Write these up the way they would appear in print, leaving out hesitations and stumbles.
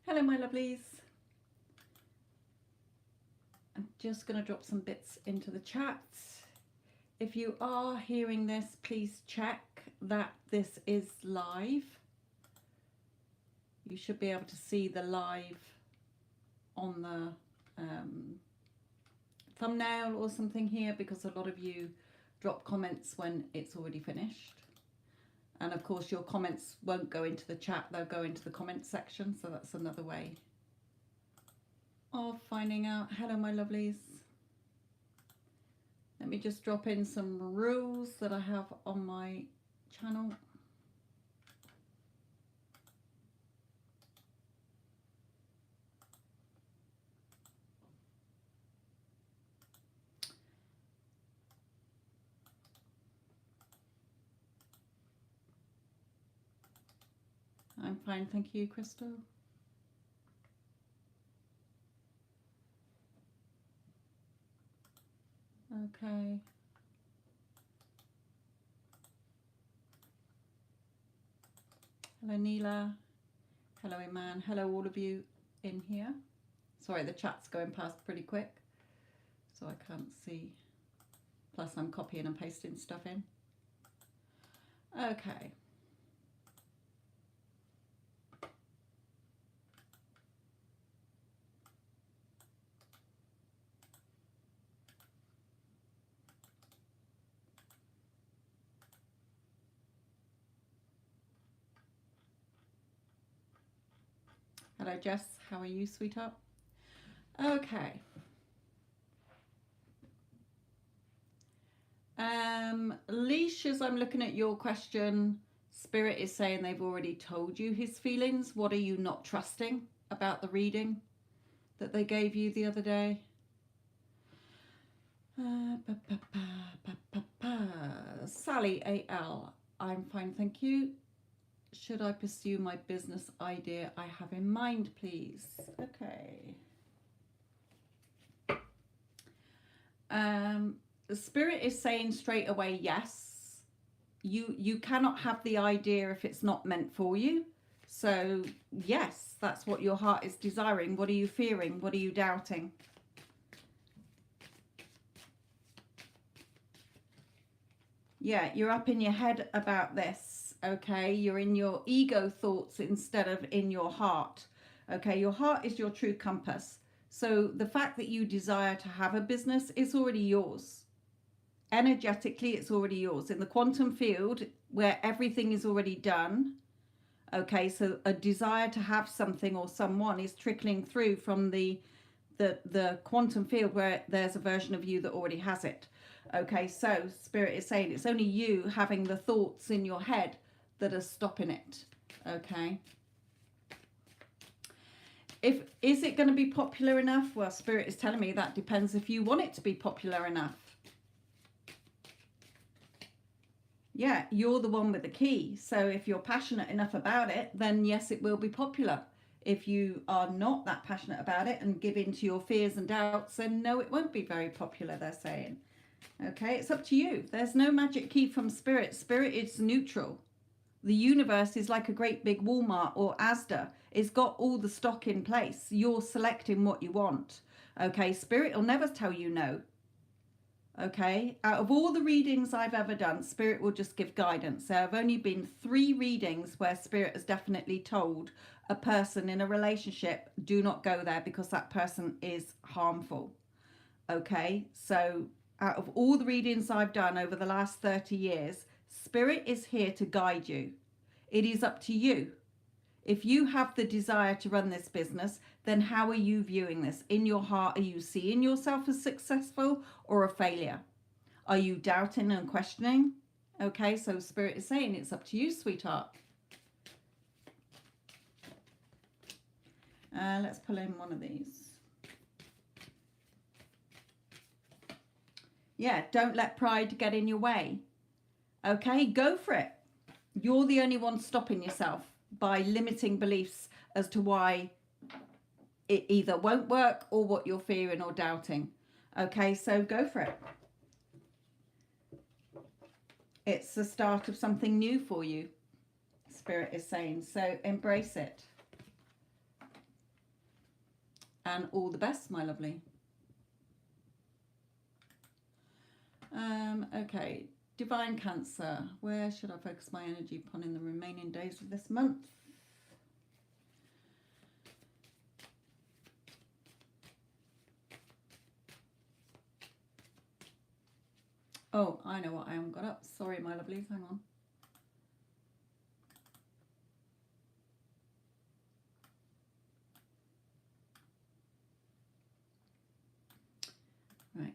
Hello, my lovelies. I'm just going to drop some bits into the chat. If you are hearing this, please check that this is live. You should be able to see the live on the thumbnail or something here, because a lot of you drop comments when it's already finished. And of course your comments won't go into the chat, they'll go into the comments section, so that's another way of finding out. Hello, my lovelies. Let me just drop in some rules that I have on my channel. I'm fine, thank you, Crystal. Okay. Hello, Neela. Hello, Iman. Hello, all of you in here. Sorry, the chat's going past pretty quick, so I can't see. Plus, I'm copying and pasting stuff in. Okay. Hello, Jess. How are you, sweetheart? Okay. Leash, as I'm looking at your question, Spirit is saying they've already told you his feelings. What are you not trusting about the reading that they gave you the other day? Sally AL, I'm fine, thank you. Should I pursue my business idea I have in mind, please? Okay. The Spirit is saying straight away, yes. You cannot have the idea if it's not meant for you. So yes, that's what your heart is desiring. What are you fearing? What are you doubting? Yeah, you're up in your head about this, okay? You're in your ego thoughts instead of in your heart, okay? Your heart is your true compass. So the fact that you desire to have a business is already yours. Energetically, it's already yours. In the quantum field, where everything is already done, okay? So a desire to have something or someone is trickling through from the quantum field where there's a version of you that already has it. Okay, so Spirit is saying it's only you having the thoughts in your head that are stopping it. Okay. Is it going to be popular enough? Well, Spirit is telling me that depends if you want it to be popular enough. Yeah, you're the one with the key. So if you're passionate enough about it, then yes, it will be popular. If you are not that passionate about it and give in to your fears and doubts, then no, it won't be very popular, they're saying. Okay, it's up to you. There's no magic key from Spirit. Spirit is neutral. The universe is like a great big Walmart or Asda. It's got all the stock in place. You're selecting what you want. Okay, Spirit will never tell you no. Okay, out of all the readings I've ever done, Spirit will just give guidance. There have only been 3 readings where Spirit has definitely told a person in a relationship, do not go there because that person is harmful. Okay, so out of all the readings I've done over the last 30 years, Spirit is here to guide you. It is up to you. If you have the desire to run this business, then how are you viewing this? In your heart, are you seeing yourself as successful or a failure? Are you doubting and questioning? Okay, so Spirit is saying it's up to you, sweetheart. Let's pull in one of these. Yeah, don't let pride get in your way. Okay, go for it. You're the only one stopping yourself by limiting beliefs as to why it either won't work or what you're fearing or doubting. Okay, so go for it. It's the start of something new for you, Spirit is saying. So embrace it. and all the best, my lovely. Okay, Divine Cancer. Where should I focus my energy upon in the remaining days of this month? Oh, I know what I haven't got up. Sorry, my lovelies. Hang on. Right.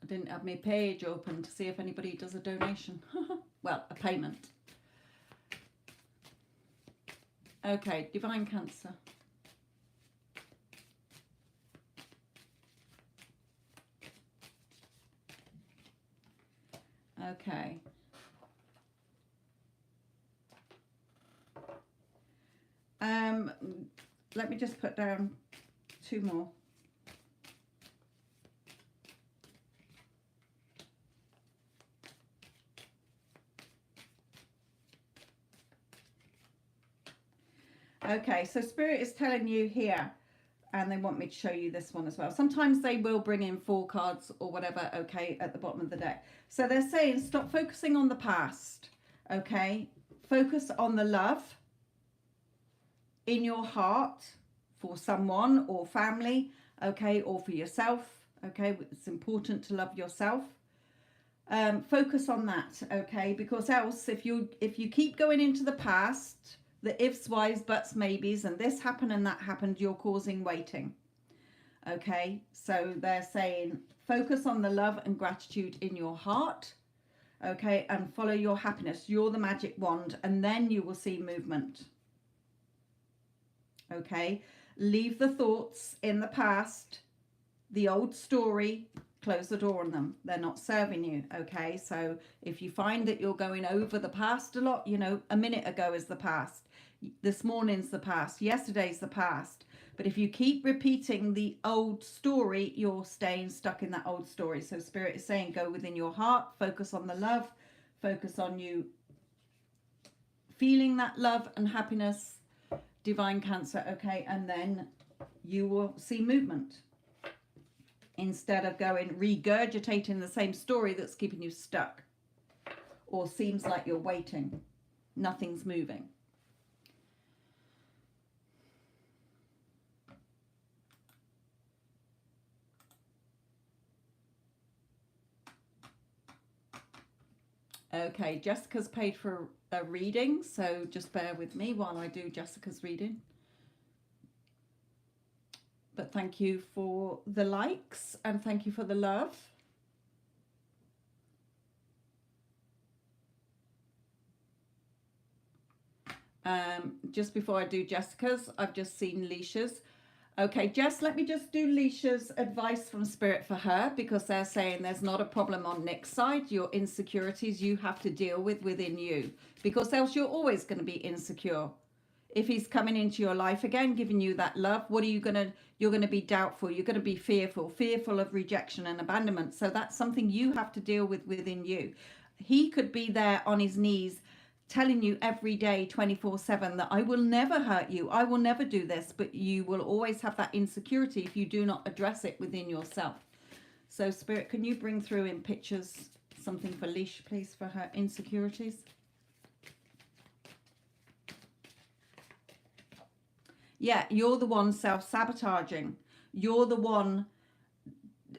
I didn't have my page open to see if anybody does a donation. Well, a payment. Okay, Divine Cancer. Okay. Let me just put down 2 more. Okay, so Spirit is telling you here, and they want me to show you this one as well. Sometimes they will bring in 4 cards or whatever, okay, at the bottom of the deck. So they're saying stop focusing on the past, okay? Focus on the love in your heart for someone or family, okay, or for yourself, okay? It's important to love yourself. Focus on that, okay? Because else, if you keep going into the past, the ifs, whys, buts, maybes, and this happened and that happened, you're causing waiting. Okay, so they're saying focus on the love and gratitude in your heart, okay, and follow your happiness. You're the magic wand, and then you will see movement. Okay, leave the thoughts in the past, the old story, close the door on them. They're not serving you. Okay, so if you find that you're going over the past a lot, you know, a minute ago is the past, this morning's the past, yesterday's the past. But if you keep repeating the old story, you're staying stuck in that old story. So Spirit is saying go within your heart, focus on the love, focus on you feeling that love and happiness, Divine Cancer, okay, and then you will see movement instead of going regurgitating the same story that's keeping you stuck or seems like you're waiting. Nothing's moving. Okay, Jessica's paid for a reading, so just bear with me while I do Jessica's reading. But thank you for the likes and thank you for the love. Just before I do Jessica's, I've just seen Leisha's. Okay, Jess, let me just do Leisha's advice from Spirit for her, because they're saying there's not a problem on Nick's side. Your insecurities you have to deal with within you, because else you're always going to be insecure. If he's coming into your life again, giving you that love, what are you going to, you're going to be doubtful. You're going to be fearful of rejection and abandonment. So that's something you have to deal with within you. He could be there on his knees telling you every day 24/7 that I will never hurt you, I will never do this, but you will always have that insecurity if you do not address it within yourself. So Spirit, can you bring through in pictures something for Leash, please, for her insecurities? Yeah, you're the one self-sabotaging. You're the one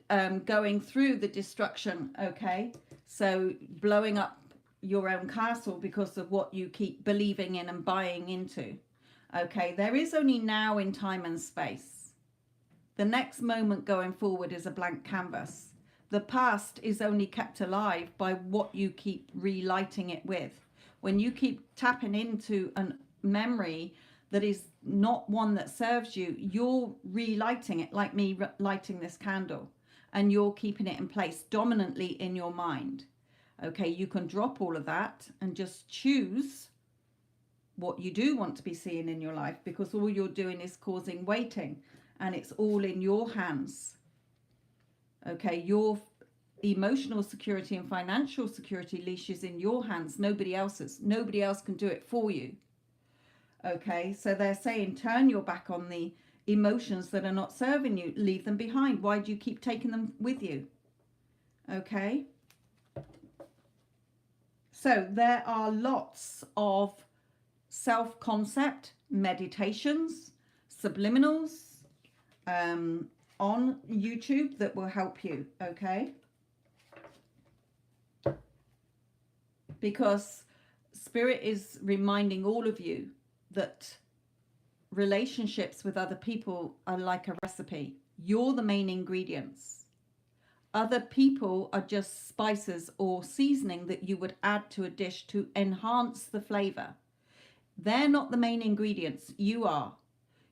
going through the destruction, okay? So blowing up your own castle because of what you keep believing in and buying into. Okay, there is only now in time and space. The next moment going forward is a blank canvas. The past is only kept alive by what you keep relighting it with. When you keep tapping into a memory that is not one that serves you, you're relighting it, like me lighting this candle, and you're keeping it in place dominantly in your mind. Okay, you can drop all of that and just choose what you do want to be seeing in your life, because all you're doing is causing waiting, and it's all in your hands. Okay, your emotional security and financial security leash is in your hands, nobody else's. Nobody else can do it for you. Okay, so they're saying turn your back on the emotions that are not serving you. Leave them behind. Why do you keep taking them with you? Okay. So there are lots of self-concept meditations, subliminals on YouTube that will help you. Okay. Because Spirit is reminding all of you that relationships with other people are like a recipe. You're the main ingredients. Other people are just spices or seasoning that you would add to a dish to enhance the flavor. They're not the main ingredients. You are.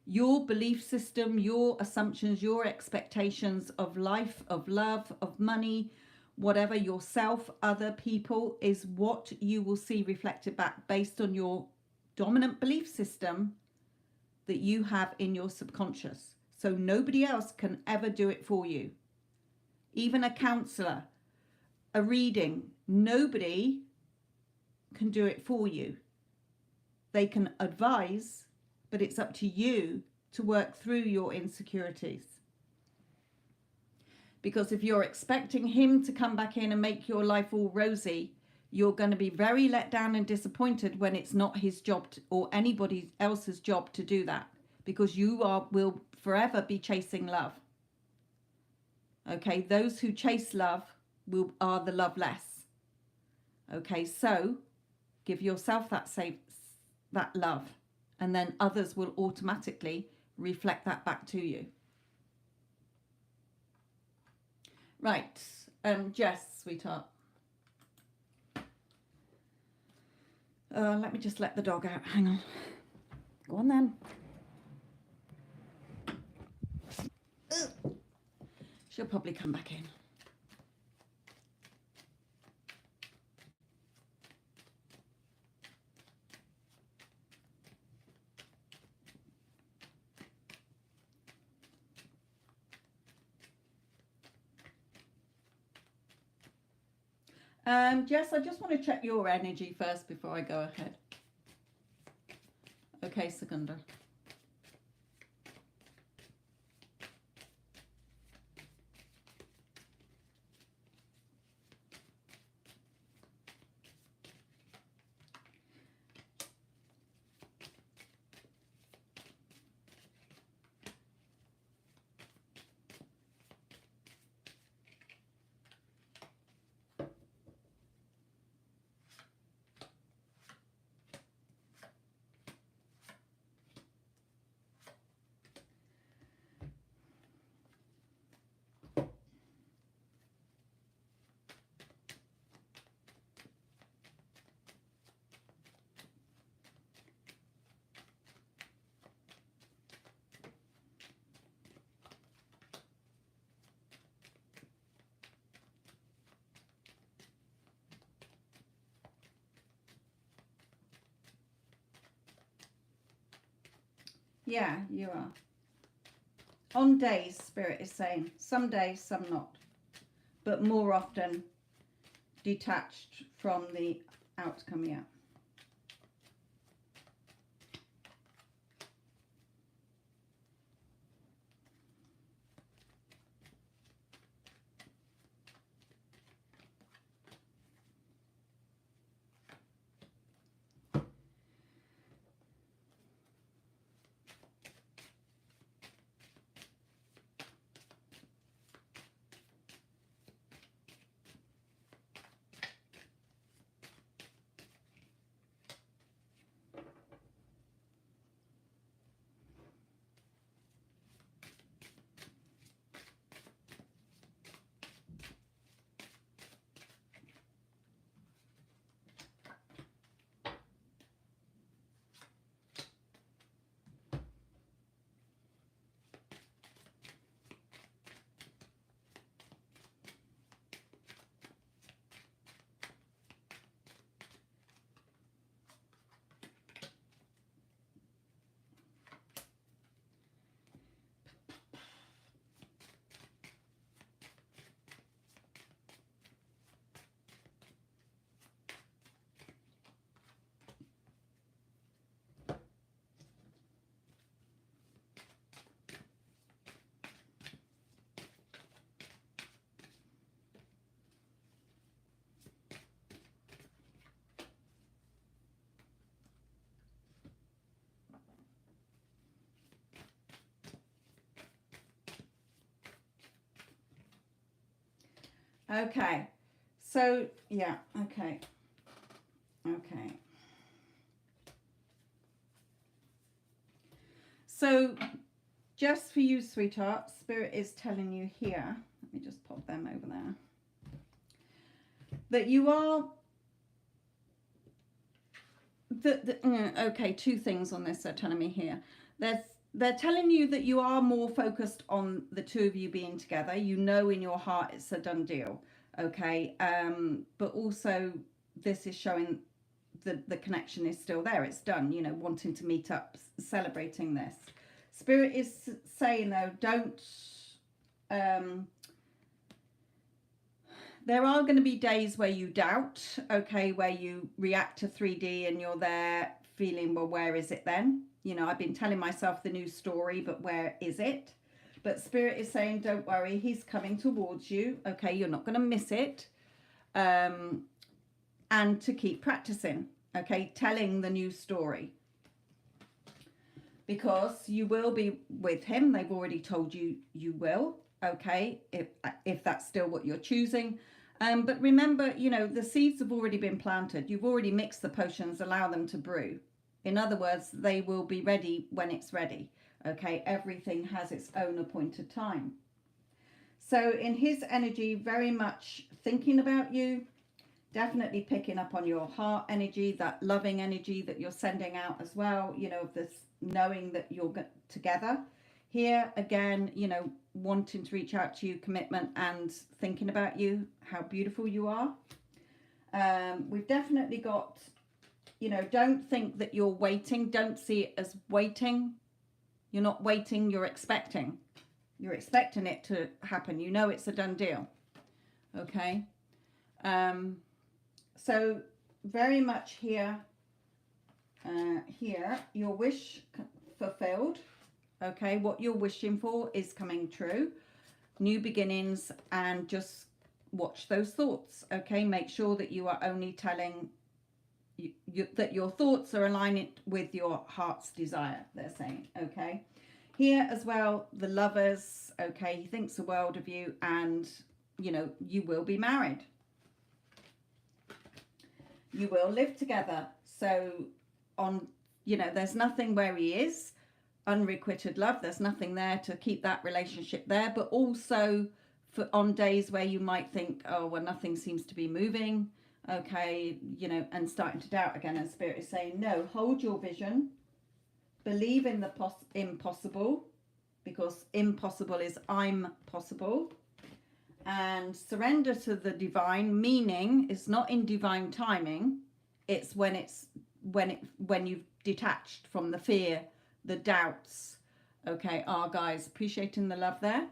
Your belief system, your assumptions, your expectations of life, of love, of money, whatever, yourself, other people, is what you will see reflected back based on your dominant belief system that you have in your subconscious. So nobody else can ever do it for you. Even a counselor, a reading, nobody can do it for you. They can advise, but it's up to you to work through your insecurities. Because if you're expecting him to come back in and make your life all rosy, you're going to be very let down and disappointed when it's not his job or anybody else's job to do that. Because you will forever be chasing love. Okay, those who chase love are the loveless. Okay, so give yourself that love, and then others will automatically reflect that back to you. Right, Jess, sweetheart. Let me just let the dog out. Hang on. Go on then. She'll probably come back in. Jess, I just want to check your energy first before I go ahead. Okay, Secunda. Yeah, you are. On days, Spirit is saying. Some days, some not. But more often detached from the outcome, yeah. Okay. So, yeah. Okay. Okay. So, just for you, sweetheart, Spirit is telling you here, let me just pop them over there, that you are, okay, two things on this they're telling me here. They're telling you that you are more focused on the two of you being together. You know in your heart it's a done deal, okay? But also this is showing the connection is still there. It's done, you know, wanting to meet up, celebrating this. Spirit is saying, though, don't... there are going to be days where you doubt, okay, where you react to 3D and you're there feeling, well, where is it then? You know, I've been telling myself the new story, but where is it? But Spirit is saying, don't worry, he's coming towards you, okay, you're not going to miss it. And to keep practicing, okay, telling the new story. Because you will be with him. They've already told you you will, okay, if that's still what you're choosing. But remember, you know, the seeds have already been planted. You've already mixed the potions, allow them to brew. In other words, they will be ready when it's ready, okay? Everything has its own appointed time. So in his energy, very much thinking about you, definitely picking up on your heart energy, that loving energy that you're sending out as well, you know, this knowing that you're together. Here again, you know, wanting to reach out to you, commitment, and thinking about you, how beautiful you are. We've definitely got, you know, don't think that you're waiting. Don't see it as waiting. You're not waiting, you're expecting. You're expecting it to happen. You know it's a done deal. Okay. So very much here, your wish fulfilled. Okay, what you're wishing for is coming true. New beginnings, and just watch those thoughts. Okay, make sure that you are only telling that your thoughts are aligning with your heart's desire, they're saying. Okay, here as well, the lovers. Okay, he thinks the world of you, and you know, you will be married. You will live together. So on, you know, there's nothing where he is, unrequited love, there's nothing there to keep that relationship there. But also for on days where you might think, oh, well, nothing seems to be moving, okay, you know, and starting to doubt again, and Spirit is saying, no, hold your vision, believe in the impossible, because impossible is I'm possible. And surrender to the divine, meaning it's not in divine timing, it's when you've detached from the fear, the doubts. Okay, guys, appreciating the love there.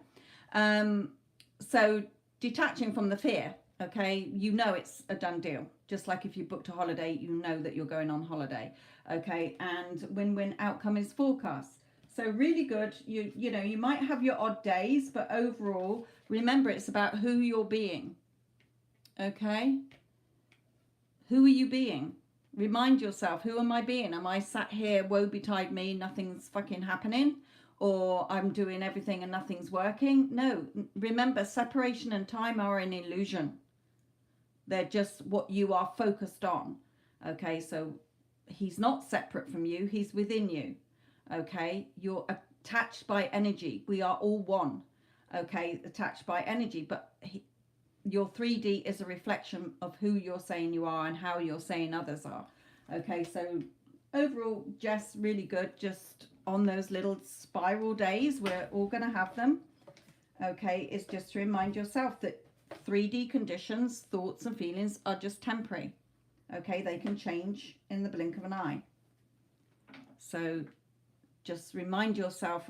So detaching from the fear, okay, you know it's a done deal. Just like if you booked a holiday, you know that you're going on holiday. Okay, and win-win outcome is forecast. So really good. You know, you might have your odd days, but overall, remember, it's about who you're being. Okay? Who are you being? Remind yourself, who am I being? Am I sat here, woe betide me, nothing's fucking happening? Or I'm doing everything and nothing's working? No. Remember, separation and time are an illusion. They're just what you are focused on. Okay? So he's not separate from you. He's within you. Okay? You're attached by energy. We are all one. Okay, attached by energy, but your 3D is a reflection of who you're saying you are and how you're saying others are. Okay, so overall, Jess, really good. Just on those little spiral days, we're all going to have them. Okay, it's just to remind yourself that 3D conditions, thoughts and feelings are just temporary. Okay, they can change in the blink of an eye. So just remind yourself.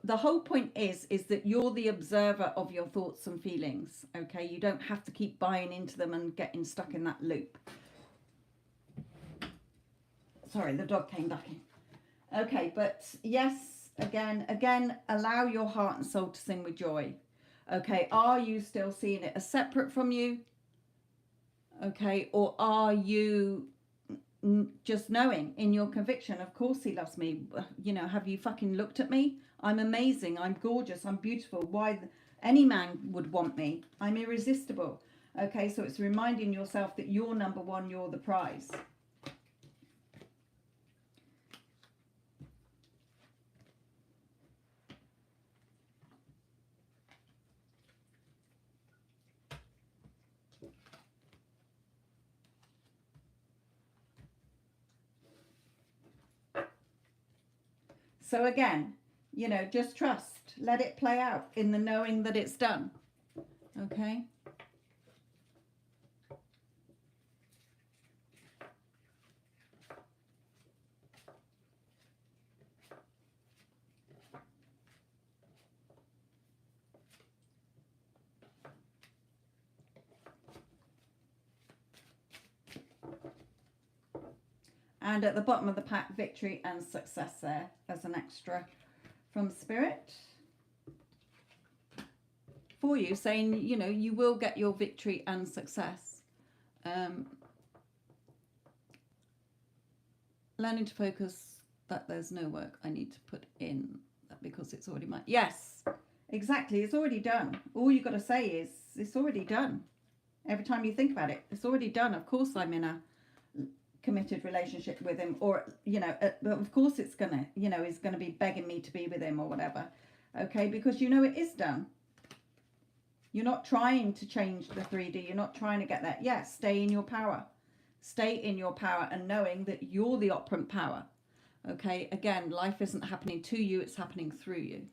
The whole point is that you're the observer of your thoughts and feelings, okay? You don't have to keep buying into them and getting stuck in that loop. Sorry, the dog came back in. Okay, but yes, again, allow your heart and soul to sing with joy. Okay, are you still seeing it as separate from you? Okay, or are you just knowing in your conviction, of course he loves me, you know, have you fucking looked at me? I'm amazing, I'm gorgeous, I'm beautiful. Why Any man would want me. I'm irresistible. Okay, so it's reminding yourself that you're number one, you're the prize. So again, you know, just trust. Let it play out in the knowing that it's done. Okay? And at the bottom of the pack, victory and success there as an extra from Spirit for you, saying, you know, you will get your victory and success. Learning to focus that there's no work I need to put in because it's already mine. Yes, exactly. It's already done. All you've got to say is it's already done. Every time you think about it, it's already done. Of course I'm in a committed relationship with him, or you know, but of course it's gonna, you know, he's gonna be begging me to be with him or whatever. Okay, because you know it is done. You're not trying to change the 3D. You're not trying to get that. Yes, stay in your power. Stay in your power and knowing that you're the operant power. Okay, again, life isn't happening to you, it's happening through you.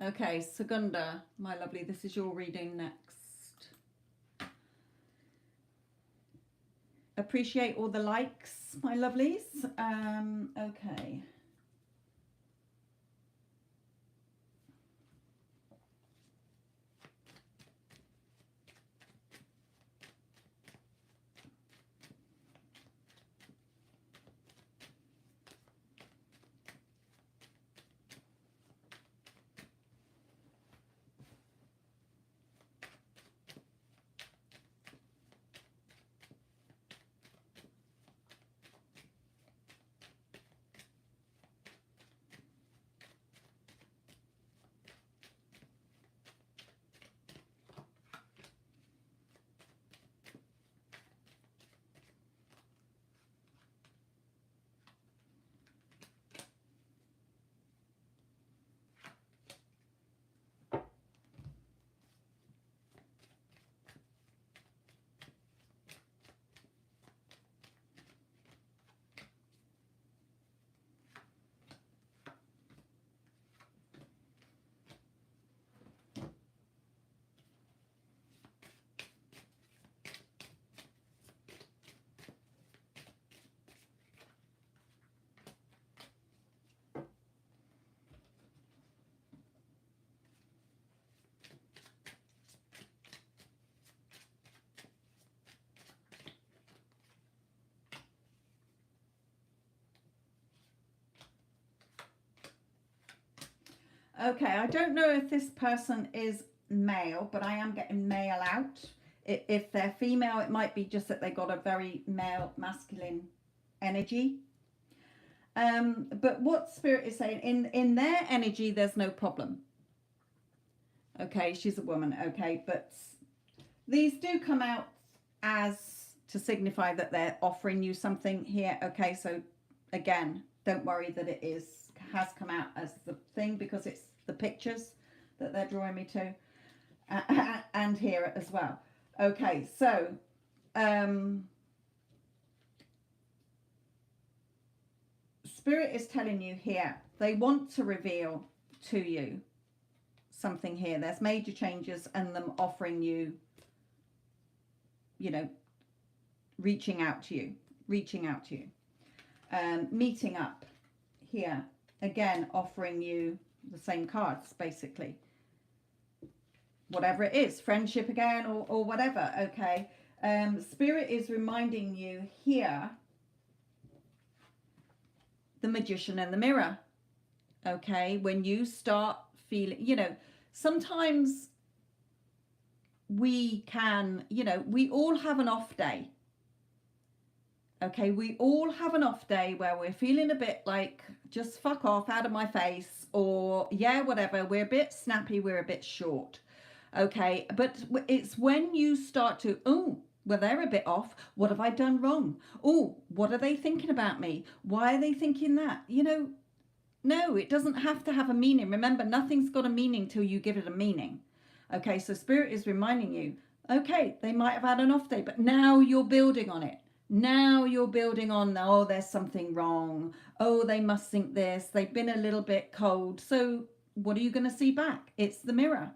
Okay, Segunda, my lovely, this is your reading next. Appreciate all the likes, my lovelies. Okay. Okay, I don't know if this person is male, but I am getting male out. If they're female, it might be just that they got a very male, masculine energy. But what Spirit is saying, in their energy, there's no problem. Okay, she's a woman, okay, but these do come out as to signify that they're offering you something here. Okay, so again, don't worry that it has come out as the thing, because it's the pictures that they're drawing me to, and here as well. Okay, so Spirit is telling you here they want to reveal to you something here. There's major changes and them offering you, you know, reaching out to you, meeting up here, again offering you the same cards, basically, whatever it is, friendship again, or whatever. Okay, Spirit is reminding you here the Magician and the Mirror. Okay, when you start feeling, you know, sometimes we can, you know, we all have an off day. Okay, we all have an off day where we're feeling a bit like, just fuck off out of my face, or yeah, whatever. We're a bit snappy, we're a bit short. Okay, but it's when you start to, oh, well, they're a bit off. What have I done wrong? Oh, what are they thinking about me? Why are they thinking that? You know, no, it doesn't have to have a meaning. Remember, nothing's got a meaning till you give it a meaning. Okay, so Spirit is reminding you, okay, they might have had an off day, but now you're building on it. Now you're building on, oh, there's something wrong. Oh, they must think this. They've been a little bit cold. So what are you going to see back? It's the mirror.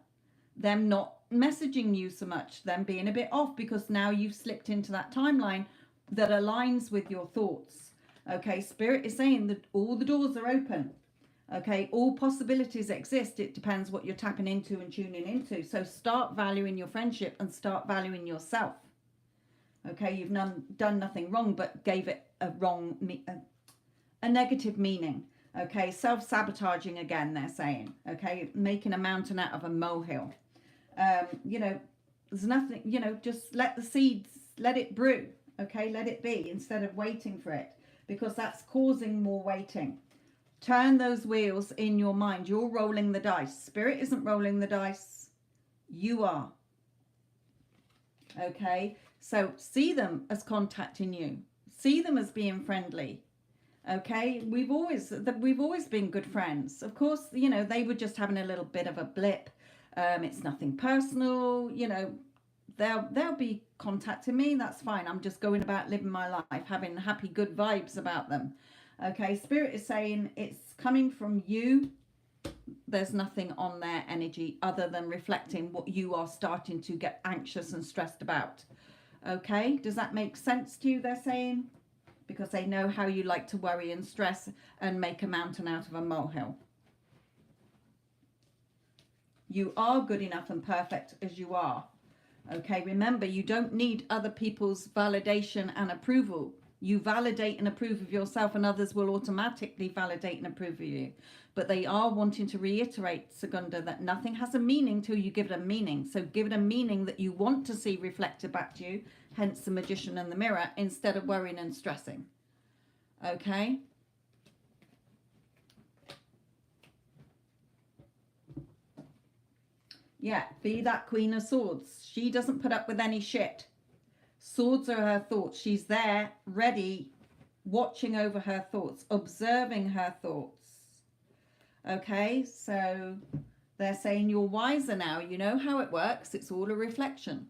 Them not messaging you so much, them being a bit off, because now you've slipped into that timeline that aligns with your thoughts. Okay, Spirit is saying that all the doors are open. Okay, all possibilities exist. It depends what you're tapping into and tuning into. So start valuing your friendship and start valuing yourself. Okay, you've done nothing wrong, but gave it a negative meaning. Okay, self-sabotaging again, they're saying. Okay, making a mountain out of a molehill. You know, there's nothing, you know, just let the seeds, let it brew. Okay, let it be instead of waiting for it, because that's causing more waiting. Turn those wheels in your mind. You're rolling the dice. Spirit isn't rolling the dice. You are. Okay, so see them as contacting you. See them as being friendly. Okay, we've always been good friends. Of course, you know, they were just having a little bit of a blip. It's nothing personal. You know, they'll be contacting me. That's fine. I'm just going about living my life, having happy, good vibes about them. Okay, Spirit is saying it's coming from you. There's nothing on their energy other than reflecting what you are starting to get anxious and stressed about. Okay, does that make sense to you, they're saying? Because they know how you like to worry and stress and make a mountain out of a molehill. You are good enough and perfect as you are. Okay, remember, you don't need other people's validation and approval. You validate and approve of yourself, and others will automatically validate and approve of you. But they are wanting to reiterate, Segunda, that nothing has a meaning till you give it a meaning. So give it a meaning that you want to see reflected back to you, hence the magician and the mirror, instead of worrying and stressing. Okay? Yeah, be that Queen of Swords. She doesn't put up with any shit. Swords are her thoughts. She's there, ready, watching over her thoughts, observing her thoughts. Okay, so they're saying you're wiser now. You know how it works. It's all a reflection.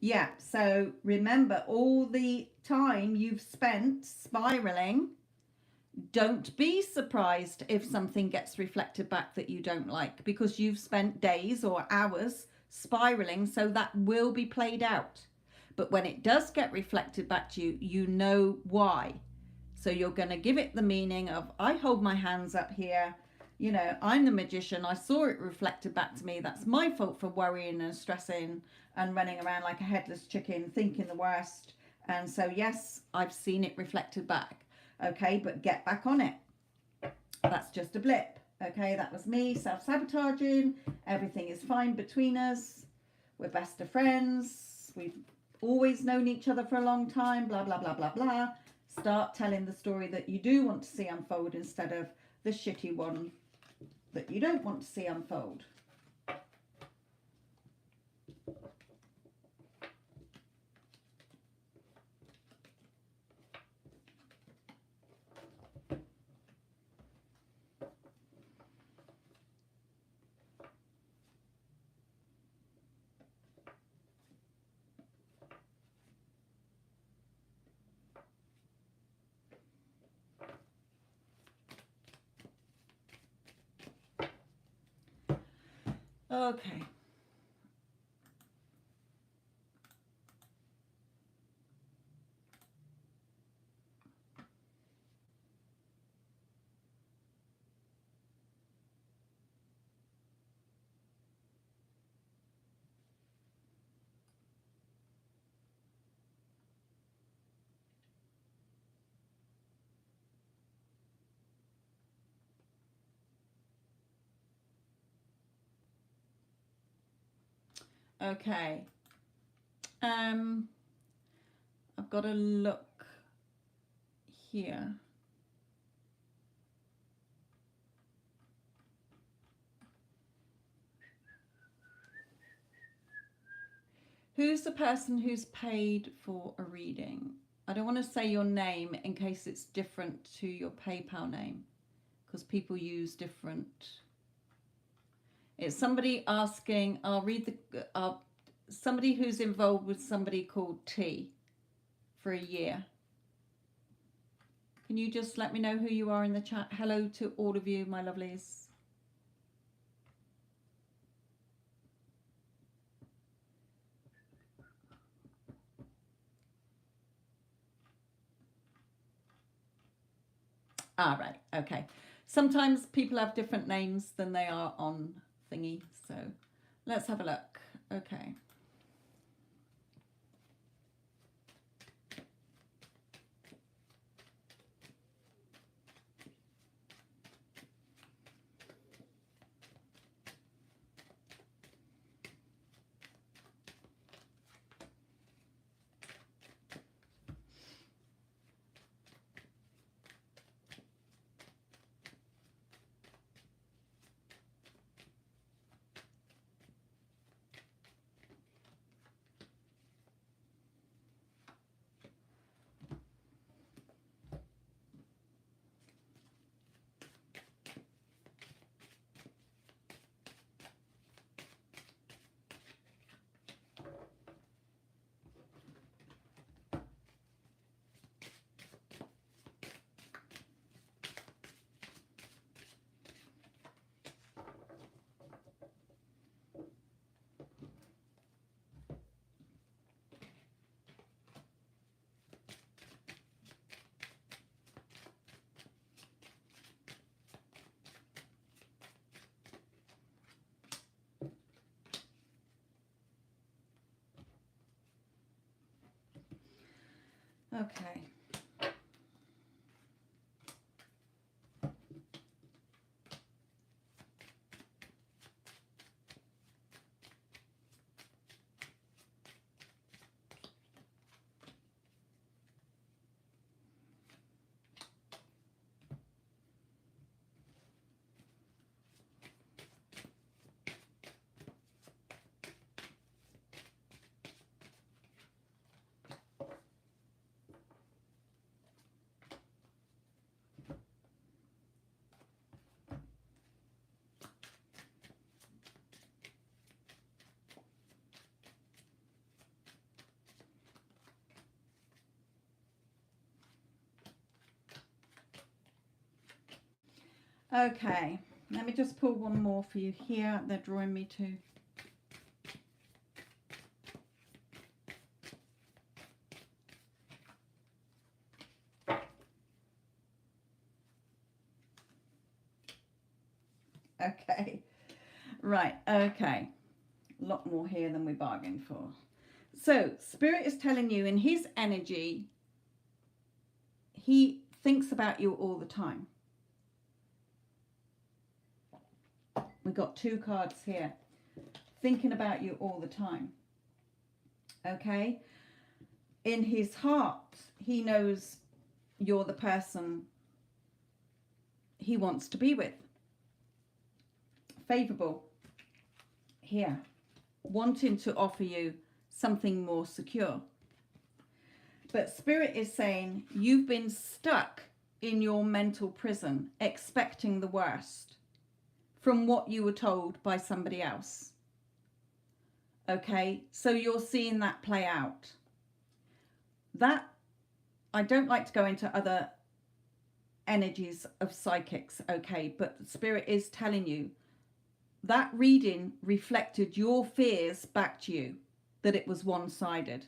Yeah, so remember, all the time you've spent spiraling, don't be surprised if something gets reflected back that you don't like, because you've spent days or hours spiraling, so that will be played out. But when it does get reflected back to you, you know why. So you're going to give it the meaning of, I hold my hands up here, you know, I'm the magician, I saw it reflected back to me, that's my fault for worrying and stressing and running around like a headless chicken thinking the worst. And so yes, I've seen it reflected back. Okay, but get back on it. That's just a blip. Okay, that was me self-sabotaging. Everything is fine between us. We're best of friends. We've always known each other for a long time. Blah, blah, blah, blah, blah. Start telling the story that you do want to see unfold instead of the shitty one that you don't want to see unfold. Okay. Okay. I've got to look here. Who's the person who's paid for a reading? I don't want to say your name in case it's different to your PayPal name, because people use different. It's somebody asking, I'll read the, somebody who's involved with somebody called T for a year. Can you just let me know who you are in the chat? Hello to all of you, my lovelies. Right, okay. Sometimes people have different names than they are on thingy, so let's have a look. Okay. Okay. Okay, let me just pull one more for you here. They're drawing me to. Okay, right, okay. A lot more here than we bargained for. So, Spirit is telling you in his energy, he thinks about you all the time. We got 2 cards here. Thinking about you all the time. Okay? In his heart, he knows you're the person he wants to be with. Favorable. Here. Wanting to offer you something more secure. But Spirit is saying you've been stuck in your mental prison, expecting the worst from what you were told by somebody else. Okay, so you're seeing that play out. That, I don't like to go into other energies of psychics, okay, but Spirit is telling you that reading reflected your fears back to you, that it was one-sided,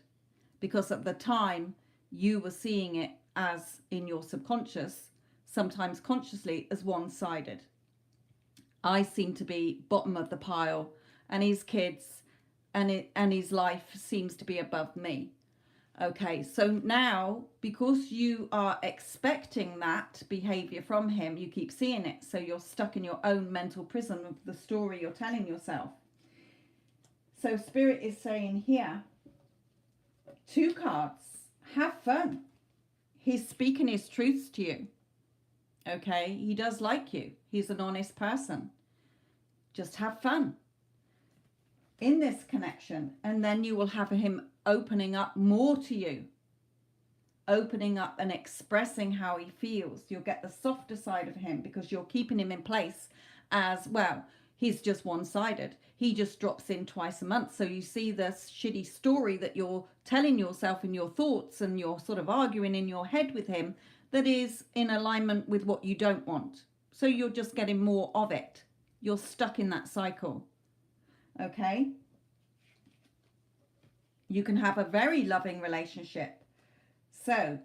because at the time you were seeing it as, in your subconscious, sometimes consciously, as one-sided. I seem to be bottom of the pile, and his kids and his life seems to be above me. Okay, so now, because you are expecting that behavior from him, you keep seeing it, so you're stuck in your own mental prison of the story you're telling yourself. So Spirit is saying here, 2 cards, have fun. He's speaking his truths to you. Okay, he does like you. He's an honest person. Just have fun in this connection, and then you will have him opening up more to you, opening up and expressing how he feels. You'll get the softer side of him because you're keeping him in place as well. He's just one-sided. He just drops in twice a month. So you see this shitty story that you're telling yourself in your thoughts, and you're sort of arguing in your head with him that is in alignment with what you don't want. So you're just getting more of it. You're stuck in that cycle. Okay? You can have a very loving relationship. So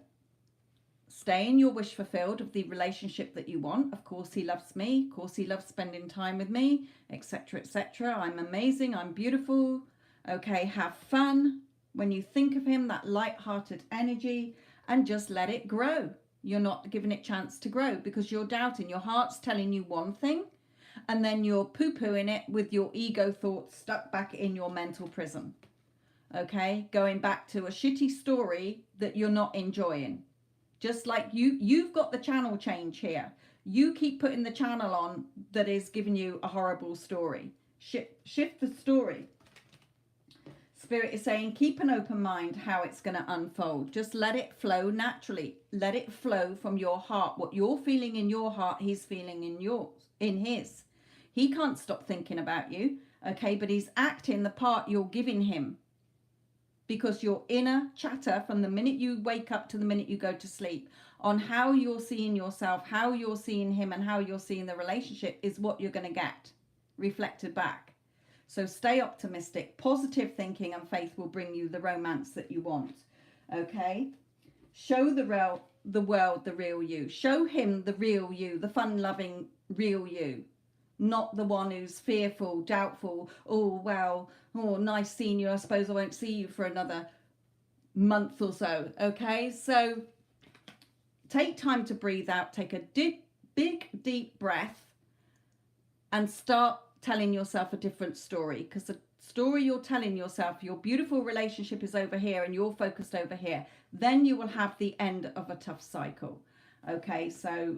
stay in your wish fulfilled of the relationship that you want. Of course, he loves me. Of course, he loves spending time with me, etc., etc. I'm amazing. I'm beautiful. Okay, have fun when you think of him, that light-hearted energy, and just let it grow. You're not giving it chance to grow because you're doubting. Your heart's telling you one thing, and then you're poo-pooing it with your ego thoughts stuck back in your mental prison. Okay, going back to a shitty story that you're not enjoying. Just like you've got the channel change here. You keep putting the channel on that is giving you a horrible story. Shift the story. Spirit is saying, keep an open mind how it's going to unfold. Just let it flow naturally. Let it flow from your heart. What you're feeling in your heart, he's feeling in yours, in his. He can't stop thinking about you, okay? But he's acting the part you're giving him. Because your inner chatter from the minute you wake up to the minute you go to sleep on how you're seeing yourself, how you're seeing him, and how you're seeing the relationship is what you're going to get reflected back. So stay optimistic. Positive thinking and faith will bring you the romance that you want. Okay? Show the world the real you. Show him the real you, the fun-loving real you. Not the one who's fearful, doubtful, oh, well, oh, nice seeing you. I suppose I won't see you for another month or so. Okay? So take time to breathe out. Take a big, deep breath and start telling yourself a different story, because the story you're telling yourself, your beautiful relationship is over here and you're focused over here. Then you will have the end of a tough cycle. Okay, so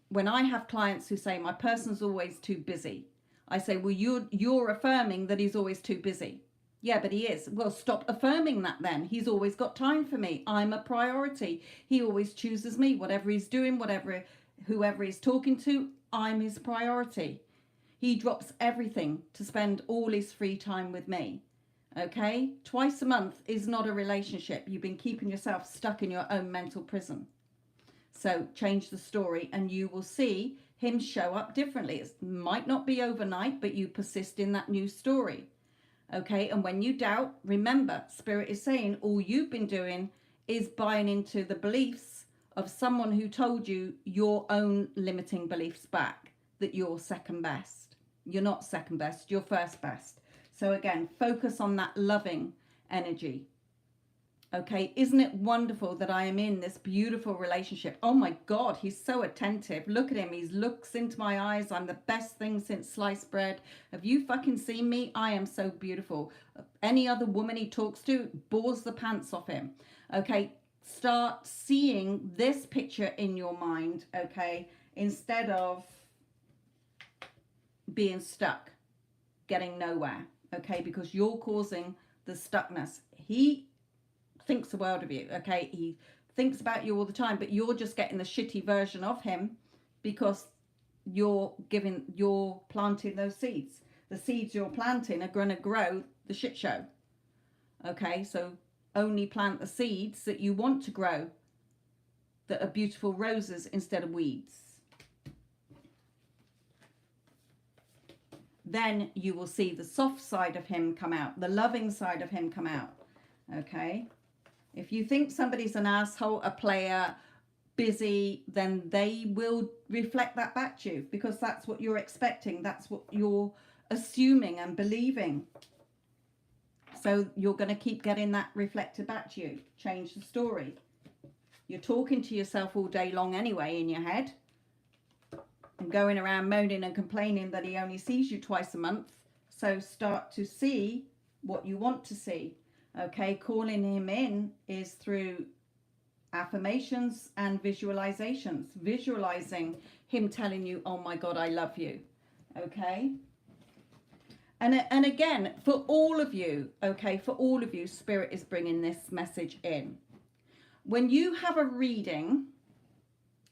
when I have clients who say my person's always too busy, I say, well, you're affirming that he's always too busy. Yeah, but he is. Well, stop affirming that then. He's always got time for me. I'm a priority. He always chooses me. Whatever he's doing, whoever he's talking to, I'm his priority. He drops everything to spend all his free time with me. Okay? Twice a month is not a relationship. You've been keeping yourself stuck in your own mental prison. So change the story and you will see him show up differently. It might not be overnight, but you persist in that new story. Okay? And when you doubt, remember, Spirit is saying all you've been doing is buying into the beliefs of someone who told you your own limiting beliefs back, that you're second best. You're not second best, you're first best. So again, focus on that loving energy. Okay, isn't it wonderful that I am in this beautiful relationship? Oh my God, he's so attentive. Look at him, he looks into my eyes. I'm the best thing since sliced bread. Have you fucking seen me? I am so beautiful. Any other woman he talks to bores the pants off him. Okay, start seeing this picture in your mind, okay, instead of being stuck, getting nowhere, okay, because you're causing the stuckness. He thinks the world of you, okay, he thinks about you all the time, but you're just getting the shitty version of him because you're planting those seeds. The seeds you're planting are going to grow the shit show. Okay, so only plant the seeds that you want to grow, that are beautiful roses instead of weeds. Then you will see the soft side of him come out, the loving side of him come out. Okay? If you think somebody's an asshole, a player, busy, then they will reflect that back to you, because that's what you're expecting. That's what you're assuming and believing. So you're going to keep getting that reflected back to you. Change the story. You're talking to yourself all day long anyway in your head, and going around moaning and complaining that he only sees you twice a month. So start to see what you want to see. Okay, calling him in is through affirmations and visualizations, visualizing him telling you, oh my God, I love you. Okay. And again, for all of you, okay, for all of you, Spirit is bringing this message in. When you have a reading,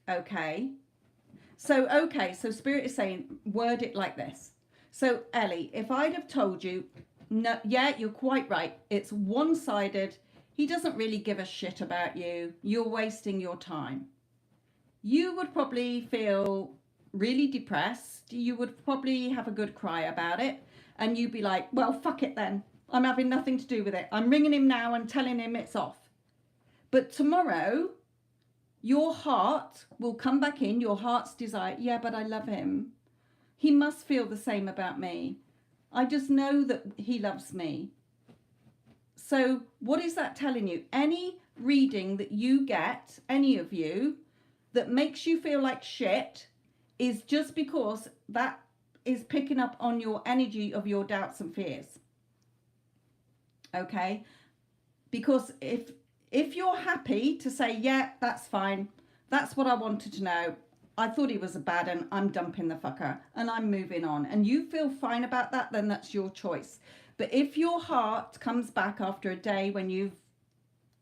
okay, so Spirit is saying, word it like this. So Ellie, if I'd have told you, no, yeah, you're quite right, it's one-sided, he doesn't really give a shit about you, you're wasting your time, you would probably feel really depressed, you would probably have a good cry about it, and you'd be like, well, fuck it then, I'm having nothing to do with it, I'm ringing him now and telling him it's off. But tomorrow your heart will come back in, your heart's desire, yeah, but I love him, he must feel the same about me, I just know that he loves me. So what is that telling you? Any reading that you get, any of you, that makes you feel like shit is just because that is picking up on your energy of your doubts and fears. Okay? Because if you're happy to say, yeah, that's fine, that's what I wanted to know, I thought he was a bad and I'm dumping the fucker and I'm moving on, and you feel fine about that, then that's your choice. But if your heart comes back after a day when you've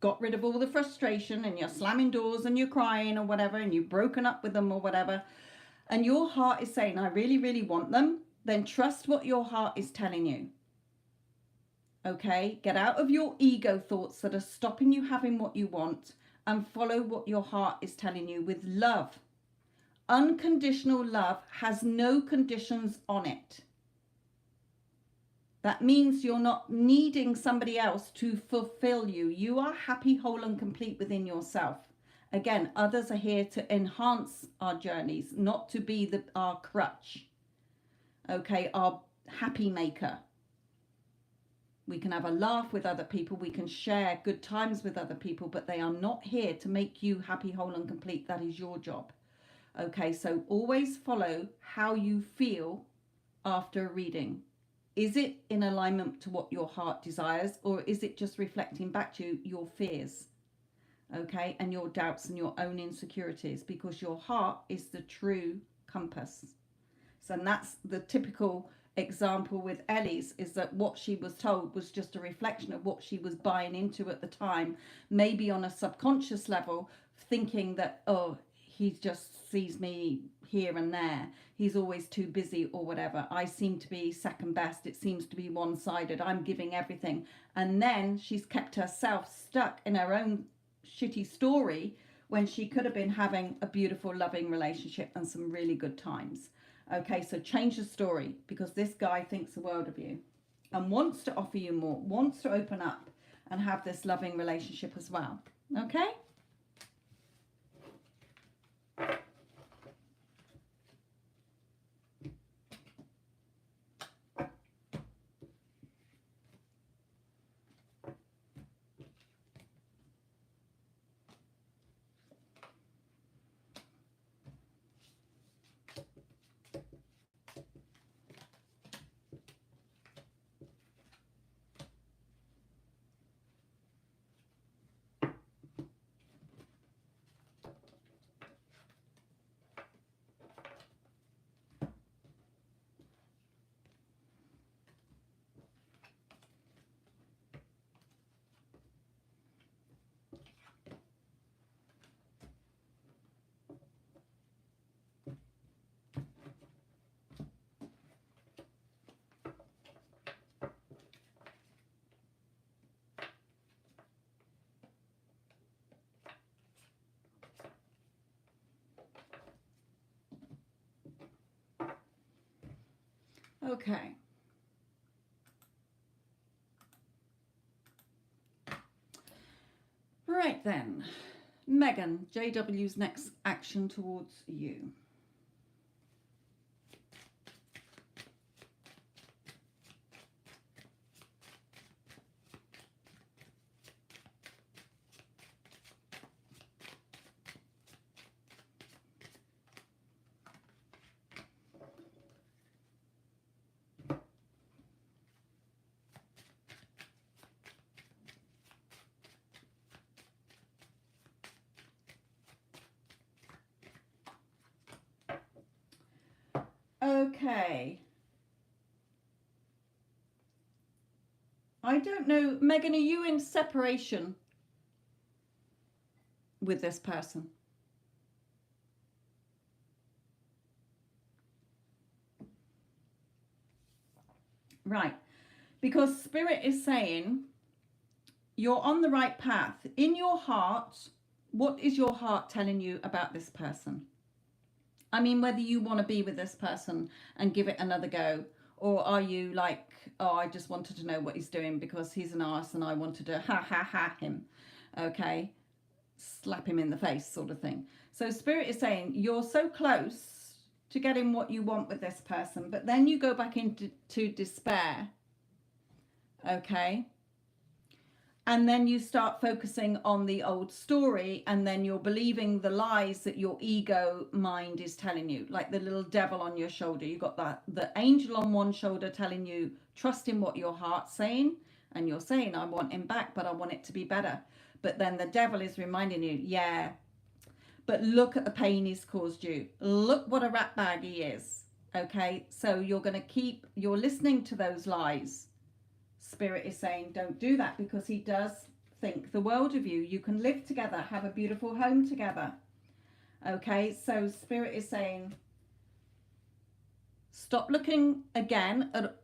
got rid of all the frustration and you're slamming doors and you're crying or whatever and you've broken up with them or whatever, and your heart is saying, I really, really want them, then trust what your heart is telling you. Okay? Get out of your ego thoughts that are stopping you having what you want and follow what your heart is telling you with love. Unconditional love has no conditions on it. That means you're not needing somebody else to fulfill you. You are happy, whole, and complete within yourself. Again, others are here to enhance our journeys, not to be our crutch. Okay, our happy maker. We can have a laugh with other people. We can share good times with other people, but they are not here to make you happy, whole, and complete. That is your job. Okay, so always follow how you feel after a reading. Is it in alignment to what your heart desires, or is it just reflecting back to your fears, okay, and your doubts and your own insecurities? Because your heart is the true compass. So that's the typical example with Ellie's, is that what she was told was just a reflection of what she was buying into at the time, maybe on a subconscious level, thinking that, oh, he just sees me here and there, he's always too busy or whatever, I seem to be second best, it seems to be one-sided, I'm giving everything. And then she's kept herself stuck in her own shitty story when she could have been having a beautiful, loving relationship and some really good times. Okay, so change the story, because this guy thinks the world of you and wants to offer you more, wants to open up and have this loving relationship as well. Okay? Okay. Right then. Megan, JW's next action towards you. Okay. I don't know. Megan, are you in separation with this person? Right. Because Spirit is saying you're on the right path. In your heart, what is your heart telling you about this person? I mean, whether you want to be with this person and give it another go, or are you like, oh, I just wanted to know what he's doing because he's an arse and I wanted to ha him. Okay. Slap him in the face sort of thing. So Spirit is saying you're so close to getting what you want with this person, but then you go back into despair. Okay. And then you start focusing on the old story, and then you're believing the lies that your ego mind is telling you, like the little devil on your shoulder. You got the angel on one shoulder telling you, trust in what your heart's saying, and you're saying, I want him back, but I want it to be better. But then the devil is reminding you, yeah, but look at the pain he's caused you. Look what a rat bag he is. Okay, so you're listening to those lies. Spirit is saying don't do that, because he does think the world of you. You can live together, have a beautiful home together. Okay, so Spirit is saying stop looking again at